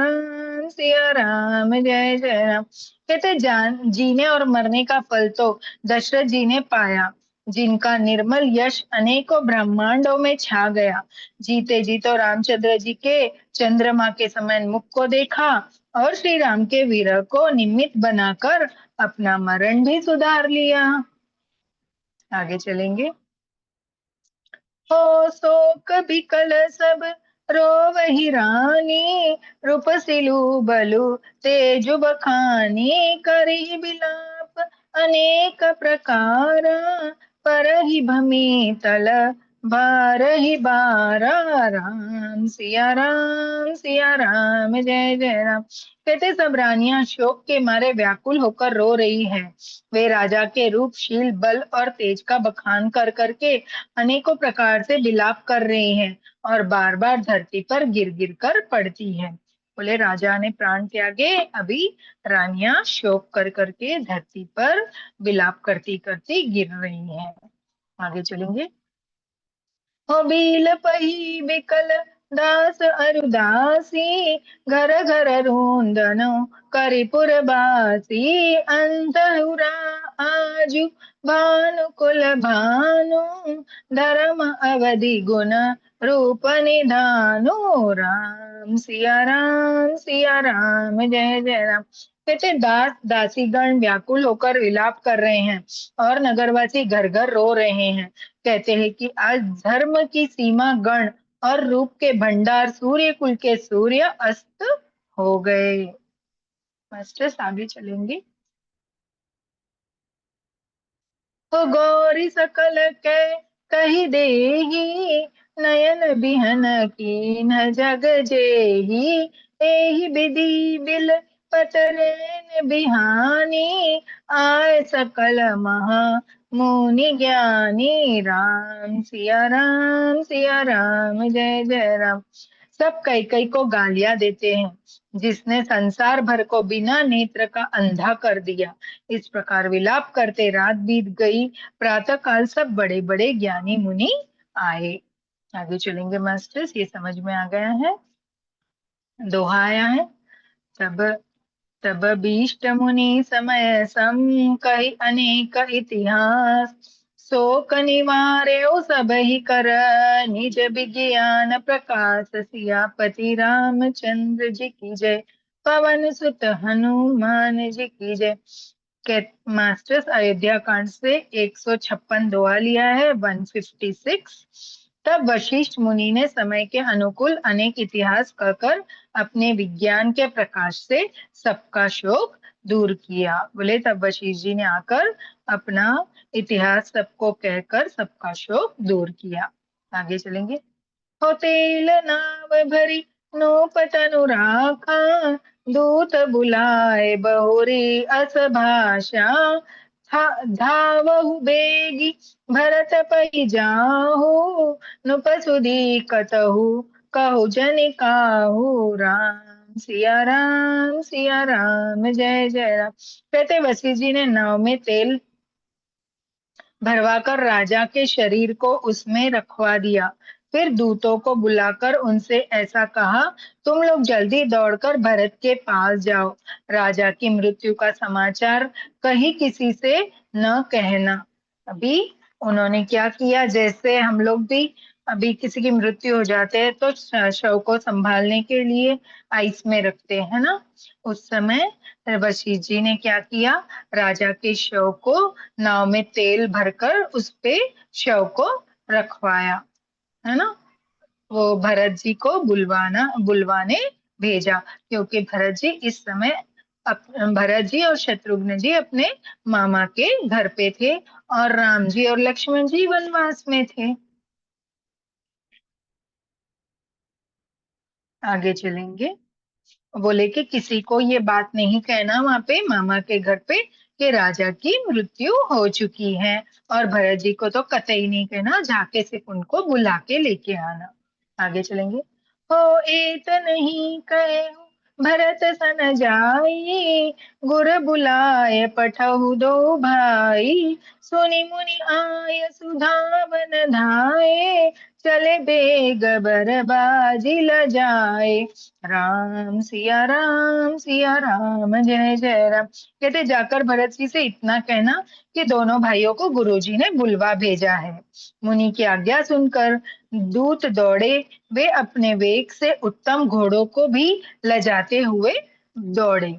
राम जय जय राम। कहते जान जीने और मरने का फल तो दशरथ जी ने पाया, जिनका निर्मल यश अनेकों ब्रह्मांडों में छा गया। जीते जी तो रामचंद्र जी के चंद्रमा के समान मुख को देखा और श्री राम के विरह को निमित्त बनाकर अपना मरण भी सुधार लिया। आगे चलेंगे। हो शोक बिकल सब रोवहि रानी, रूप सिलु बलु तेजु बखानी, करहि बिलाप अनेक प्रकार, परहि भमी तल बारहि बारा। सिया राम जय जय राम। कहते सब रानियां शोक के मारे व्याकुल होकर रो रही हैं। वे राजा के रूपशील बल और तेज का बखान कर करके अनेकों प्रकार से विलाप कर रही हैं और बार बार धरती पर गिर गिर कर पड़ती हैं। बोले राजा ने प्राण त्यागे, अभी रानियां शोक कर करके धरती पर विलाप करती करती गिर रही हैं। आगे चलेंगे। हो बील पही बिकल दास अरुदासी, घर घर रूंदनो करिपुर बासी, अंतहुरा आजु भानुकुल भानु, धर्म अवधि गुण रूप निधानु। सिया राम जय जय राम। कहते दास दासीगण व्याकुल होकर विलाप कर रहे हैं और नगरवासी घर घर रो रहे हैं। कहते हैं कि आज धर्म की सीमा गण और रूप के भंडार सूर्य कुल के सूर्य अस्त हो गए। मास्टर्स आगे चलेंगे। तो गौरी सकल के कही देही, नयन बिहन कीन जग जेही, एहि विधि बिल पटरेन बिहानी, आय सकल महा मुनि ज्ञानी। सिया राम जय जय राम। सब कई कई को गालियां देते हैं, जिसने संसार भर को बिना नेत्र का अंधा कर दिया। इस प्रकार विलाप करते रात बीत गई। प्रातः काल सब बड़े बड़े ज्ञानी मुनि आए। आगे चलेंगे मास्टर्स, ये समझ में आ गया है। दोहा आया है। तब तब भीष्ट मुनि समय सम, कही अनेक इतिहास। शोक निवार्यो सब ही कर, निज विज्ञान प्रकाश। सियापति रामचंद्र जी की जय, पवन सुत हनुमान जी की जय। के मास्टर्स अयोध्या कांड से 156 दोहा लिया है, 156। तब वशिष्ठ मुनि ने समय के अनुकूल अनेक इतिहास कहकर अपने विज्ञान के प्रकाश से सबका शोक दूर किया। बोले तब वशिष्ठ जी ने आकर अपना इतिहास सबको कहकर सबका शोक दूर किया। आगे चलेंगे। हो तेल नाव भरी नौपत अनुराखा, दूत बुलाए बहुरी अस भाषा। धावहु बेगी भरत पई जाहु, नुपसुदी कतहु कहु जन काहू। सिया राम जय जय राम। कहते वशिष्ठ जी ने नाव में तेल भरवाकर राजा के शरीर को उसमें रखवा दिया। फिर दूतों को बुलाकर उनसे ऐसा कहा, तुम लोग जल्दी दौड़कर भरत के पास जाओ। राजा की मृत्यु का समाचार कहीं किसी से न कहना। अभी उन्होंने क्या किया, जैसे हम लोग भी अभी किसी की मृत्यु हो जाते हैं तो शव को संभालने के लिए आइस में रखते हैं ना, उस समय वशिष्ठ जी ने क्या किया, राजा के शव को नाव में तेल भरकर उस पे शव को रखवाया, है ना। वो भरत जी को बुलवाने भेजा, क्योंकि भरत जी इस समय भरत जी और शत्रुघ्न जी अपने मामा के घर पे थे और राम जी और लक्ष्मण जी वनवास में थे। आगे चलेंगे। बोले कि किसी को ये बात नहीं कहना वहां पे मामा के घर पे कि राजा की मृत्यु हो चुकी है, और भरत जी को तो कतई नहीं कहना, जाके सिर्फ उनको बुला के लेके आना। आगे चलेंगे। हो एत नहीं कहे भरत सन जाई, गुर बुलाए पठहु दो भाई। सुनि मुनि आय सुधावन धाये, चले बेग बरबाजी ल जाए। सिया राम जय जय राम। कहते जाकर भरत जी से इतना कहना कि दोनों भाइयों को गुरुजी ने बुलवा भेजा है। मुनि की आज्ञा सुनकर दूत दौड़े। वे अपने वेग से उत्तम घोड़ों को भी लजाते हुए दौड़े।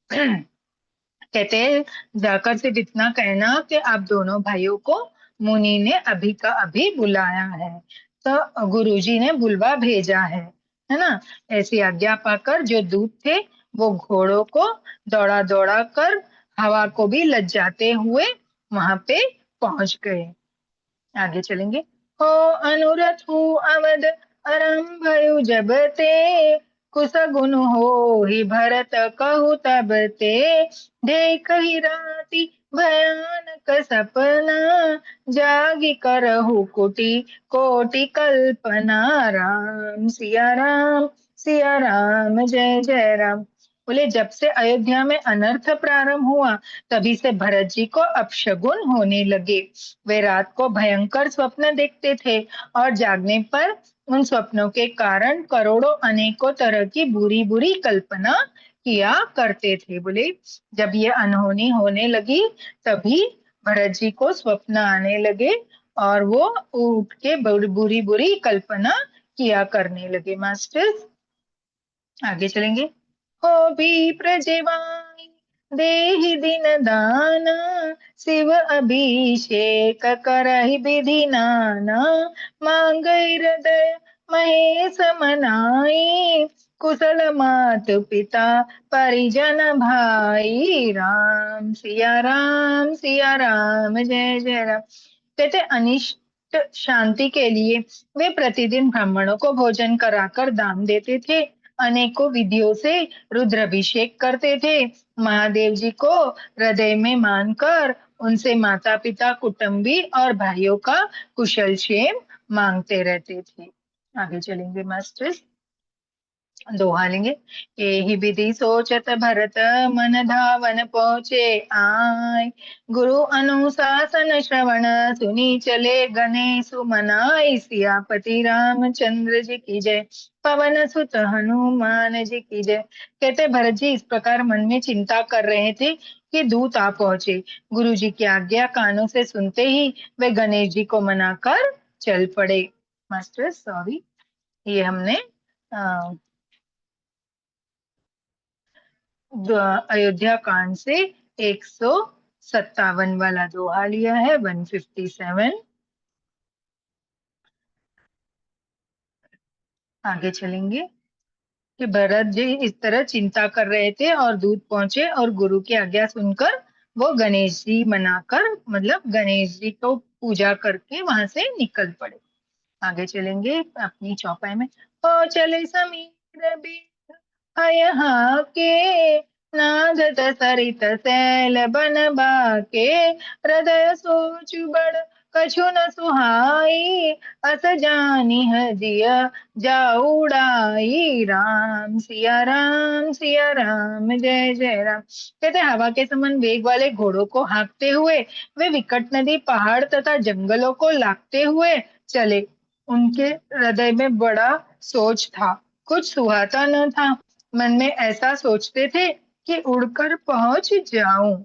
कहते जाकर सिर्फ इतना कहना कि आप दोनों भाइयों को मुनि ने अभी का अभी बुलाया है, तो गुरुजी ने बुलवा भेजा है ना। ऐसी आज्ञा पाकर जो दूत थे वो घोड़ों को दौड़ा दौड़ा कर हवा को भी लजाते हुए वहां पे पहुंच गए। आगे चलेंगे। हो अनुरथ हूँ अवध आरंभ जब ते, कुसगुन हो ही भरत कहु तब ते। देख ही राति भयानक सपना, जागी करहु कुटी कोटि कल्पना। सिया राम जय जय राम। बोले जब से अयोध्या में अनर्थ प्रारंभ हुआ तभी से भरत जी को अपशगुन होने लगे। वे रात को भयंकर स्वप्न देखते थे और जागने पर उन स्वप्नों के कारण करोड़ों अनेकों तरह की बुरी बुरी कल्पना किया करते थे। बोले जब ये अनहोनी होने लगी तभी भरत जी को स्वप्न आने लगे और वो उठ के बुरी बुरी कल्पना किया करने लगे। मास्टर्स आगे चलेंगे। हो भी प्रजेवाई देहि दिन दाना, शिव अभिषेक करहि विधि नाना। मांगै हृदय महेश मनाई, कुशल मात पिता परिजन भाई। राम सिया राम जय जय राम। कहते अनिष्ट शांति के लिए वे प्रतिदिन ब्राह्मणों को भोजन कराकर दान देते थे, अनेकों विधियों से रुद्राभिषेक करते थे, महादेव जी को हृदय में मानकर उनसे माता पिता कुटुंबी और भाइयों का कुशल क्षेम मांगते रहते थे। आगे चलेंगे मास्टर्स, दोहा लेंगे। एहि विधि सोचत भरत मन धावन पहुँचे आय। गुरु अनुशासन श्रवण सुनी चले गणेश मनाई। सियापति रामचंद्र जी की जय, पवन सुत हनुमान जी की जय। कहते भरत जी इस प्रकार मन में चिंता कर रहे थे कि दूत आ पहुंचे। गुरु जी की आज्ञा कानों से सुनते ही वे गणेश जी को मनाकर चल पड़े। मास्टर सॉरी, ये हमने अयोध्या कांड से 157 वाला दोहा लिया है, 157। आगे चलेंगे कि भरत जी इस तरह चिंता कर रहे थे और दूत पहुंचे और गुरु की आज्ञा सुनकर वो गणेश जी मनाकर, मतलब गणेश जी को पूजा करके वहां से निकल पड़े। आगे चलेंगे अपनी चौपाई में। ओ चले समीर यहाँ के, नादत सरित सैल बन बाके। हृदय सोच बड़ कछु न सुहाई, अस जानी हजिया जाऊड़ाई। सिया राम जय जय राम। कहते हवा के समान वेग वाले घोड़ों को हाँकते हुए वे विकट नदी, पहाड़ तथा जंगलों को लांघते हुए चले। उनके हृदय में बड़ा सोच था, कुछ सुहाता न था। मन में ऐसा सोचते थे कि उड़कर पहुंच जाऊं।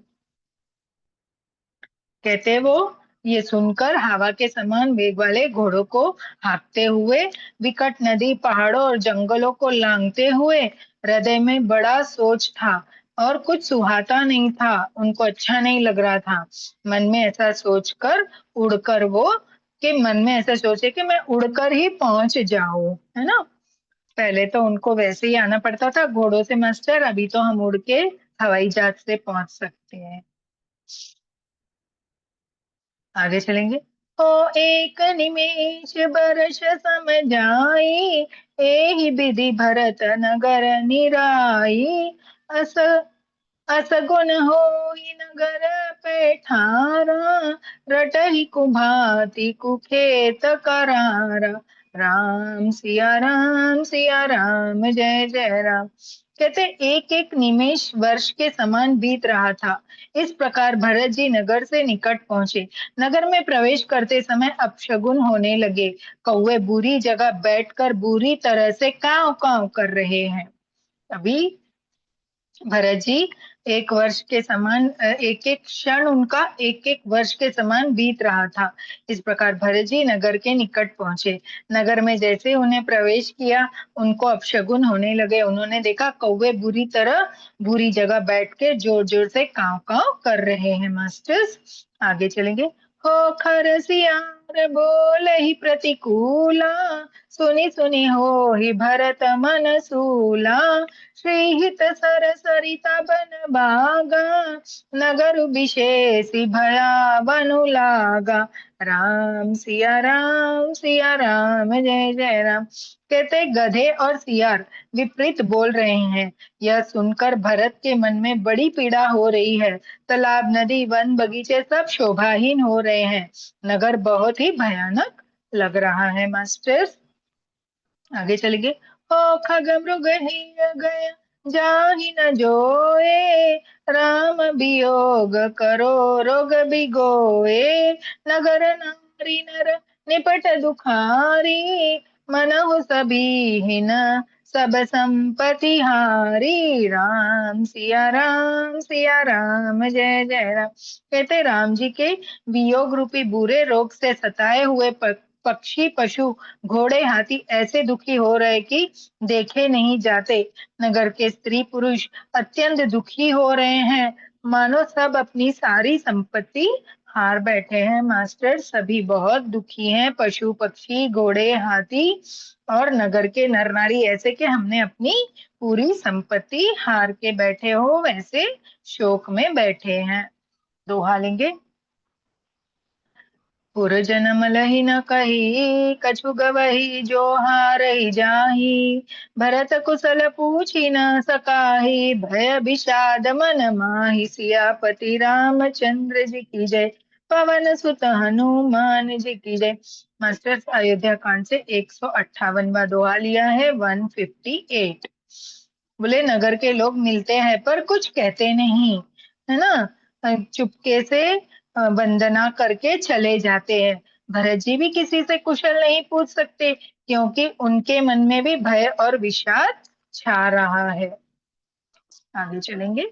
कहते वो ये सुनकर हवा के समान वेग वाले घोड़ों को हाँकते हुए, विकट नदी, पहाड़ों और जंगलों को लांघते हुए हृदय में बड़ा सोच था और कुछ सुहाता नहीं था, उनको अच्छा नहीं लग रहा था। मन में ऐसा सोचकर उड़कर वो, कि मन में ऐसा सोचे कि मैं उड़कर ही पहुंच जाऊं, है ना। पहले तो उनको वैसे ही आना पड़ता था घोड़ों से मास्टर, अभी तो हम उड़ के हवाई जहाज से पहुंच सकते हैं। आगे चलेंगे। ओ एक निमेष बरस सम जाई, एहि विधि भरत नगर निराई। अस असगुन होई नगर पैठारा, रटहि कुभाति कुखेत करारा। सिया राम जय जय राम। कहते एक एक निमेष वर्ष के समान बीत रहा था। इस प्रकार भरत जी नगर से निकट पहुंचे। नगर में प्रवेश करते समय अपशगुन होने लगे। कौवे बुरी जगह बैठकर बुरी तरह से काव काव कर रहे हैं। अभी भरत जी एक वर्ष के समान, एक एक क्षण उनका एक एक वर्ष के समान बीत रहा था। इस प्रकार भरत जी नगर के निकट पहुंचे। नगर में जैसे उन्हें प्रवेश किया, उनको अपशगुन होने लगे। उन्होंने देखा कौवे बुरी तरह बुरी जगह बैठ के जोर जोर से काव काव कर रहे हैं। मास्टर्स आगे चलेंगे। हो खरसियार बोल ही प्रतिकूला, सुनी सुनी हो ही भरत मन सूला। श्रीहित सर सरिता बन बागा, नगर विशेषी भया बनु लागा। सिया राम जय जय राम। कहते गधे और सियार विपरीत बोल रहे हैं। यह सुनकर भरत के मन में बड़ी पीड़ा हो रही है। तालाब, नदी, वन, बगीचे सब शोभाहीन हो रहे हैं। नगर बहुत ही भयानक लग रहा है। मास्टर्स आगे चलेंगे। ओ खग मृग ही गया जाहि न जोए, राम वियोग करो रोग बिगोए। नगर नारी नर निपट दुखारी, मनहु सभी न सब संपत्ति हारी। सिया राम जय जय राम। कहते राम जी के वियोग रूपी बुरे रोग से सताए हुए पक्षी, पशु, घोड़े, हाथी ऐसे दुखी हो रहे कि देखे नहीं जाते। नगर के स्त्री पुरुष अत्यंत दुखी हो रहे हैं, मानो सब अपनी सारी संपत्ति हार बैठे हैं मास्टर, सभी बहुत दुखी हैं, पशु पक्षी घोड़े हाथी और नगर के नर नारी, ऐसे कि हमने अपनी पूरी संपत्ति हार के बैठे हो वैसे शोक में बैठे हैं। दोहा लेंगे। पुर जन्म लही न कही, कछु गवही जो हारहि जाहि। भरत कुशल पूछी न सकाहि, भय विषाद मन माहि। सियापति रामचंद्र जी की जय, पवन सुत हनुमान जी की जय। मास्टर्स, अयोध्या कांड से 158वां दोहा लिया है, 158। बोले नगर के लोग मिलते हैं पर कुछ कहते नहीं, है ना, चुपके से वंदना करके चले जाते हैं। भरत जी भी किसी से कुशल नहीं पूछ सकते, क्योंकि उनके मन में भी भय और विषाद छा रहा है। आगे चलेंगे।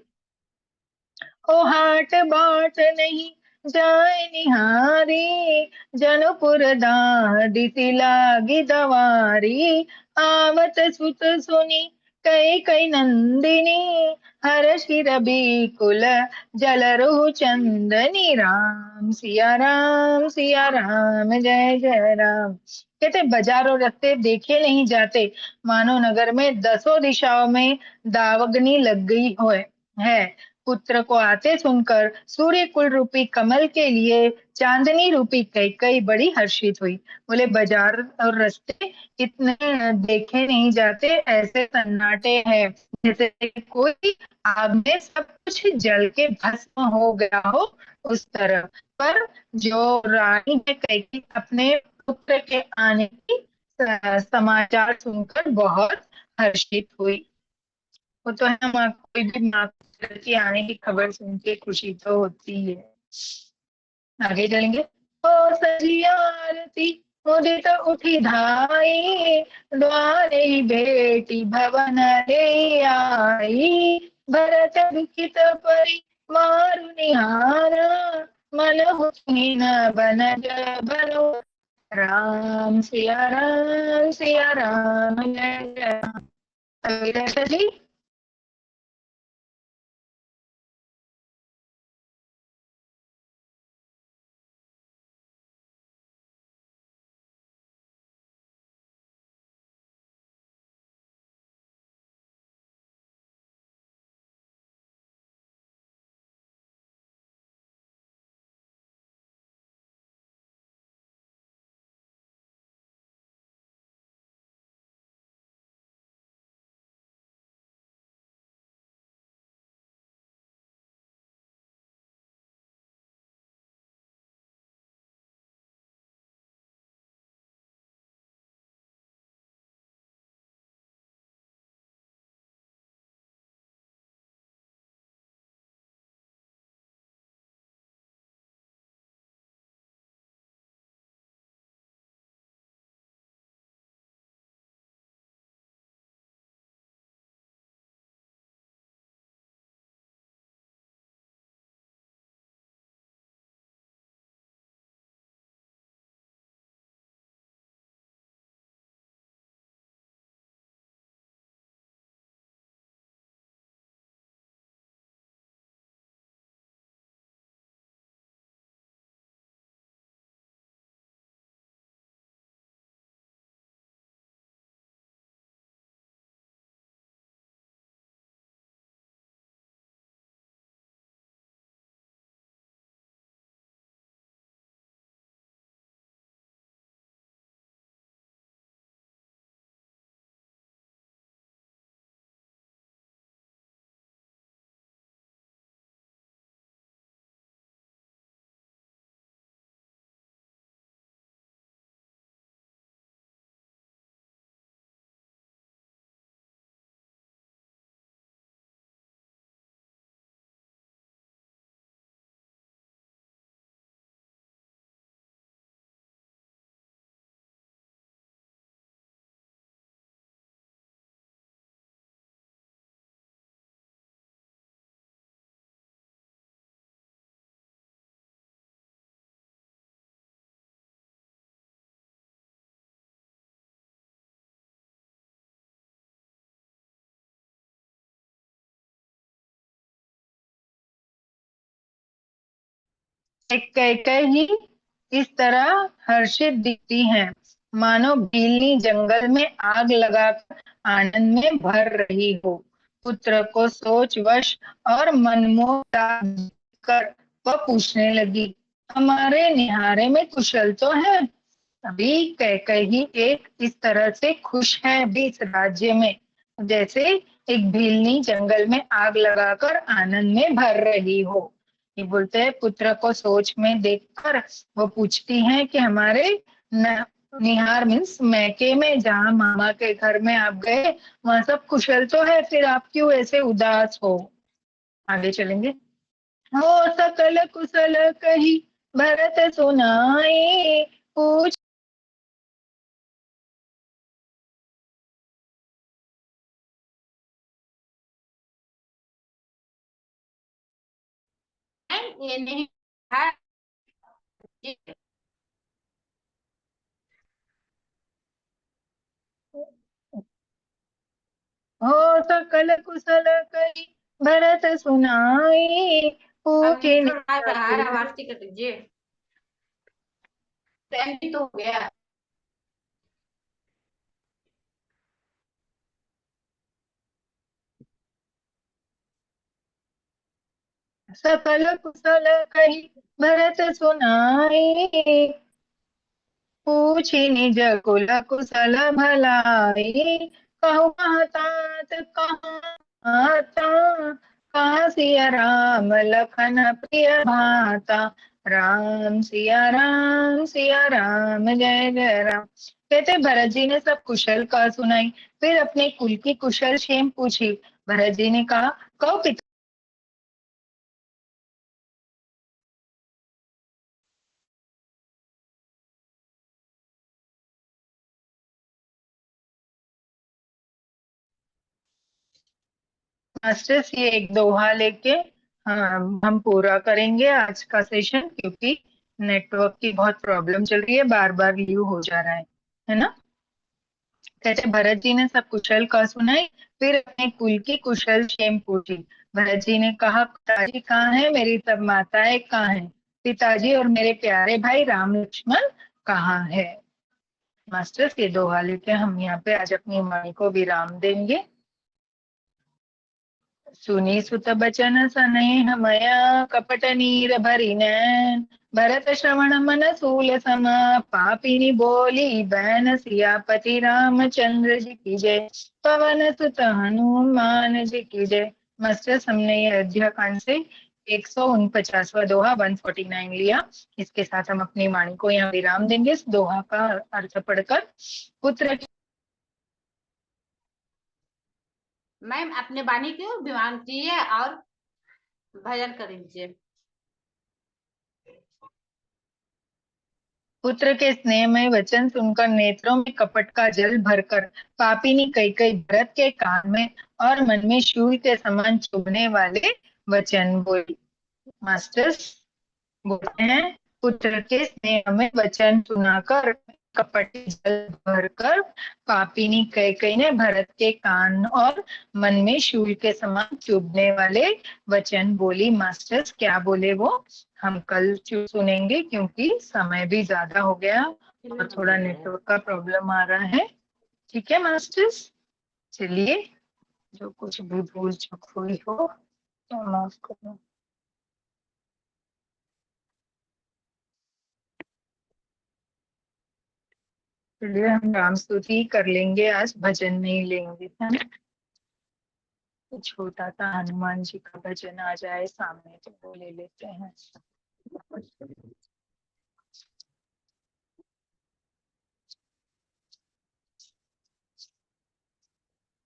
ओ हाट बाट नहीं जाय निहारी, जनपुर दाह दिसि लागी दवारी। आवत सुत सुनी कई कई नंदिनी, हर्षि रवि कुल जलरु चंदनी। सिया राम जय जय राम। कहते बाजार और रास्ते देखे नहीं जाते, मानो नगर में दसों दिशाओं में दावग्नि लग गई हो है। पुत्र को आते सुनकर सूर्य कुल रूपी कमल के लिए चांदनी रूपी कैकई बड़ी हर्षित हुई। बोले बाजार और रास्ते इतने देखे नहीं जाते, ऐसे सन्नाटे हैं जैसे कोई आग में सब कुछ जल के भस्म हो गया हो, उस तरह। पर जो रानी है कैकेयी अपने पुत्र के आने की समाचार सुनकर बहुत हर्षित हुई। वो तो है माँ, कोई भी माँ के आने की खबर सुन के खुशी तो होती है। आगे चलेंगे। ओ सजिया आरती उदित उठी धाई, द्वारे बेटी भवन ले आई। भरत दुखित परि मारु निहारा, मन हुसीन बनज बरो। राम सिया राम जय जय राम। अविनाश जी। एक कैकई इस तरह हर्षित दिखती हैं, मानो भीलनी जंगल में आग लगाकर आनंद में भर रही हो। पुत्र को सोच वश और मनमोह कर वह पूछने लगी, हमारे निहारे में कुशल तो है? अभी कैकई एक इस तरह से खुश है भी इस राज्य में, जैसे एक भीलनी जंगल में आग लगाकर आनंद में भर रही हो। ये बोलते हैं, पुत्र को सोच में देखकर वो पूछती हैं कि हमारे न, निहार मीन्स मैके में, जहाँ मामा के घर में आप गए, वहां सब कुशल तो है, फिर आप क्यों ऐसे उदास हो? आगे चलेंगे। हो सकल कुशल कही भरत सुनाई, पूछ
ये नहीं है।
हो सकल कुशल कही भरत सुनाई,
अब
पूछे
लिखा रहा है,
निज
आवाज कर दीजिए। टाइम भी तो हो गया।
सकल कुशल कही भरत सुनाई, पूछी निज कुल कुशल भलाई, कहु कहाँ तात कहाँ आता, कहाँ सिया राम लखन प्रिय भाता, राम सिया राम जय जय राम। कहते भरत जी ने सब कुशल का सुनाई, फिर अपने कुल की कुशल क्षेम पूछी। भरत जी ने कहा, कहो मास्टर्स, ये एक दोहा लेके हाँ हम पूरा करेंगे आज का सेशन, क्योंकि नेटवर्क की बहुत प्रॉब्लम चल रही है, बार बार लीव हो जा रहा है ना। कहते भरत जी ने सब कुशल का सुनाई, फिर अपने कुल की कुशल क्षेम पूछी। भरत जी ने कहा, पिताजी कहाँ है, मेरी सब माताएं कहाँ हैं, पिताजी और मेरे प्यारे भाई राम लक्ष्मण कहाँ है? मास्टर्स, ये दोहा लेके हम यहाँ पे आज अपनी वाणी को विराम देंगे। सुनी सुत बचन सनेह मया, कपट नीर भरी नैन, भरत श्रवण मन सूल समा, पापिनी बोली बैन, सियापति रामचंद्र जी की जय, पवन सुत हनुमान जी की जय। मास्टर्स, हमने ये अयोध्या कांड से 149वां दोहा 149 लिया। इसके साथ हम अपनी वाणी को यहाँ विराम देंगे, इस दोहा का अर्थ पढ़कर। पुत्र
मैम अपने वाणी को विमान कीजिए और भजन कर दीजिए।
पुत्र के स्नेहमय वचन सुनकर नेत्रों में कपट का जल भरकर पापिनी कैकई भरत के कान में और मन में शूल के समान चुभने वाले वचन बोली। मास्टर्स बोलते हैं, पुत्र के स्नेह में वचन सुनाकर कपटी जल भरकर पापिनी कैकई ने भरत के कान और मन में शूल के समान चुभने वाले वचन बोली। मास्टर्स क्या बोले वो हम कल सुनेंगे, क्योंकि समय भी ज्यादा हो गया और थोड़ा नेटवर्क का प्रॉब्लम आ रहा है। ठीक है मास्टर्स, चलिए, जो कुछ भी भूल चूक हुई हो तो माफ करो। चलिए, हम राम स्तुति कर लेंगे, आज भजन नहीं लेंगे, है ना। तो छोटा सा हनुमान जी का भजन आ जाए सामने तो वो ले लेते हैं।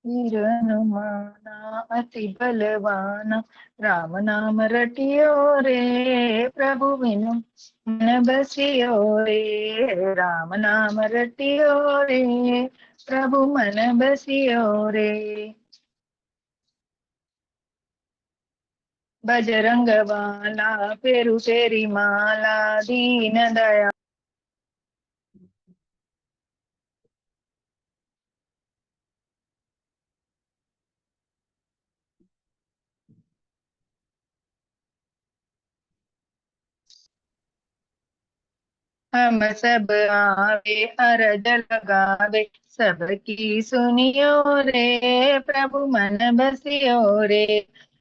वीर हनुमाना अति बलवाना, राम नाम रटियो रे, प्रभु बिनु मन बसियो रे, राम नाम रटियो रे, प्रभु मन बसियो रे। बजरंग बाला फेरु तेरी माला, दीन दया हम सब आवे अरज लगावे, सबकी सुनियो रे, प्रभु मन बसियो रे।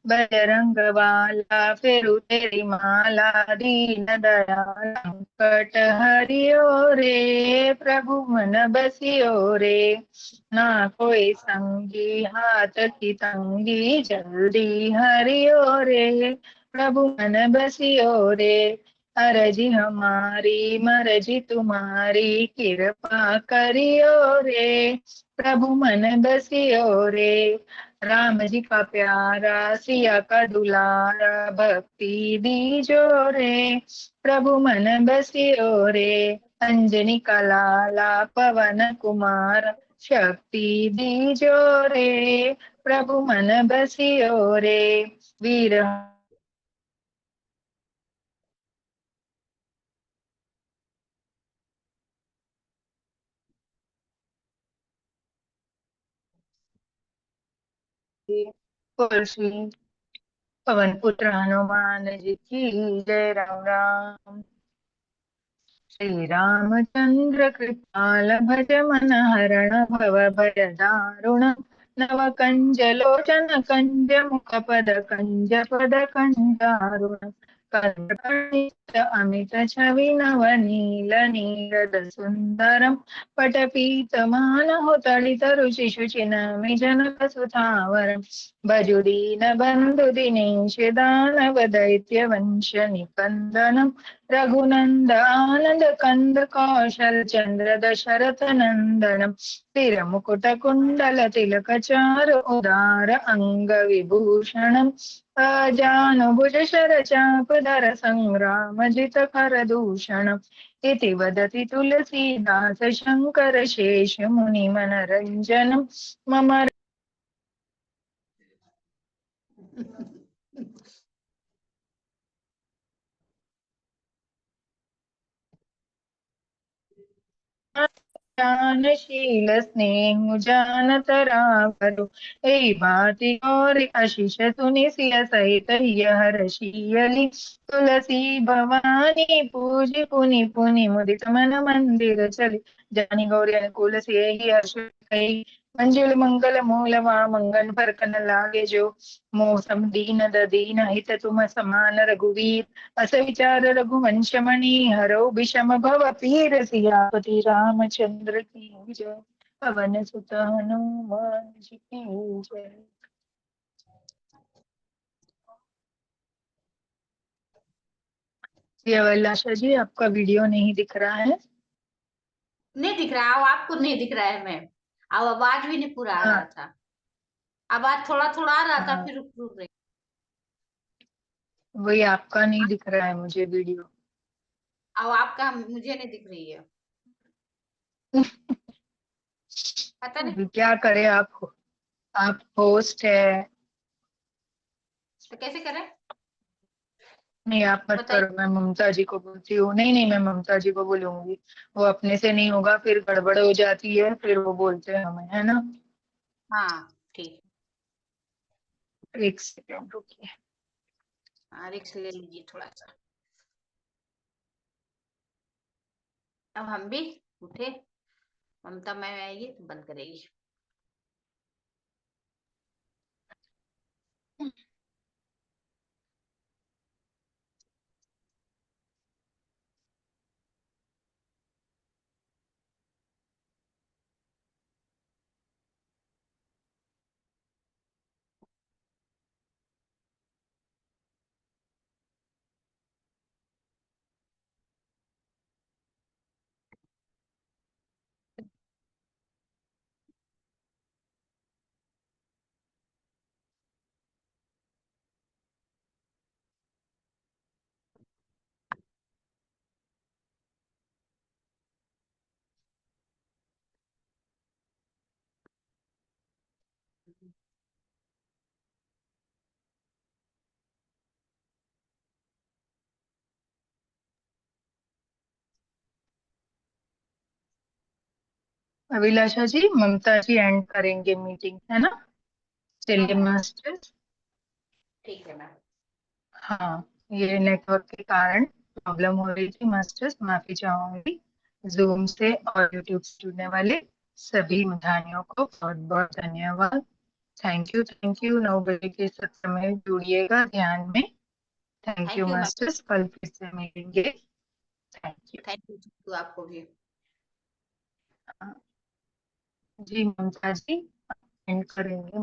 बजरंग वाला फिर तेरी माला, दीन दयाल संकट हरियो रे, प्रभु मन बसियो रे। ना कोई संगी हाथ की तंगी, जल्दी हरियो रे, प्रभु मन बसियो रे। अरजी हमारी मरजी तुम्हारी, कृपा करियो रे, प्रभु मन बसियो रे। राम जी का प्यारा, सिया का दुलारा, भक्ति दीजो रे, प्रभु मन बसियो रे। अंजनी का लाला पवन कुमार, शक्ति दीजो रे, प्रभु मन बसियो रे। वीर तुलसी, पवन पुत्र हनुमान जी की जय। राम राम। श्री रामचंद्र कृपाल, भज मन हरण भव भय दारुण। नव कंज लोचन कंज मुख पद कंज पद कंजारुण। कंज अमित छवि नव नील नीरद सुंदरम। पटपीत मानहु तड़ित रुचि शुचि नमि जनक सुतावरम। भजुदीन बंधु दिनेश दानव दैत्य वंश निकंदनम। रघुनंद आनंद कंद कौशल चंद्र दशरथ नंदनम। सिर मुकुट कुंडल तिलक चारु उदार अंग विभूषणम। अजानुभुज शर चाप धर संग्राम जित कर दूषणम। इति वदति तुलसीदास शंकर शेष मुनि मनरंजनम। मम ज्ञानशील स्नेह जानत रावरु। ए बाती और आशीष सुनि सिय सहित यह रसियली। तुलसी भवानी पूज पुनि पुनि मुदित मन मंदिर चली। जानी गौरी अनुकूल सियहि हर्ष कई, मंजुल मंगल मूल मंगन फरकन लागे जो। मोसम दीन दीन हित तुम समान रघुवीर। अस विचार रघुवंश मणि, हरौ विषम भव पीर। सियापति रामचंद्र की जय, पवन सुत हनुमान जी की जय। ये अभिलाषा जी, आपका वीडियो नहीं दिख रहा है।
नहीं दिख रहा, वो आपको नहीं दिख रहा है मैम। अब आवाज भी नहीं पूरा आ रहा
हाँ
था। आवाज थोड़ा थोड़ा आ रहा था,
हाँ,
फिर रुक रुक रही।
वही आपका नहीं दिख रहा है मुझे वीडियो।
अब आपका मुझे नहीं दिख रही है, पता नहीं।
अभी क्या करें आप होस्ट है।
तो कैसे करें,
नहीं आप मत
बताइए।
करो, मैं ममता जी को बोलती हूँ। नहीं नहीं, मैं ममता जी को बोलूंगी। वो अपने से नहीं होगा, फिर गड़बड़ हो जाती है, फिर वो बोलते हैं हमें, है ना।
हाँ ठीक।
एक सेकंड रुकिए।
हाँ, रिक्स ले लीजिए थोड़ा सा। अब हम भी उठे, ममता मैम आएगी तो बंद करेगी।
अभिलाषा जी, ममता जी एंड करेंगे मीटिंग, है ना।
हाँ
चलिए
मैम,
मास्टर।
ठीक है मैम।
हाँ, ये नेटवर्क के कारण प्रॉब्लम हो रही थी मास्टर्स, माफी चाहूंगी। जूम से और यूट्यूब से जुड़ने वाले सभी मिठानियों को बहुत बहुत धन्यवाद। थैंक यू 9 बजे के सत्र में जुड़िएगा ध्यान में। Thank you
thank you ma'am.
Masters, कल फिर से मिलेंगे। Thank you.
थैंक यू आपको भी।
जी ममता जी, एंड करेंगे।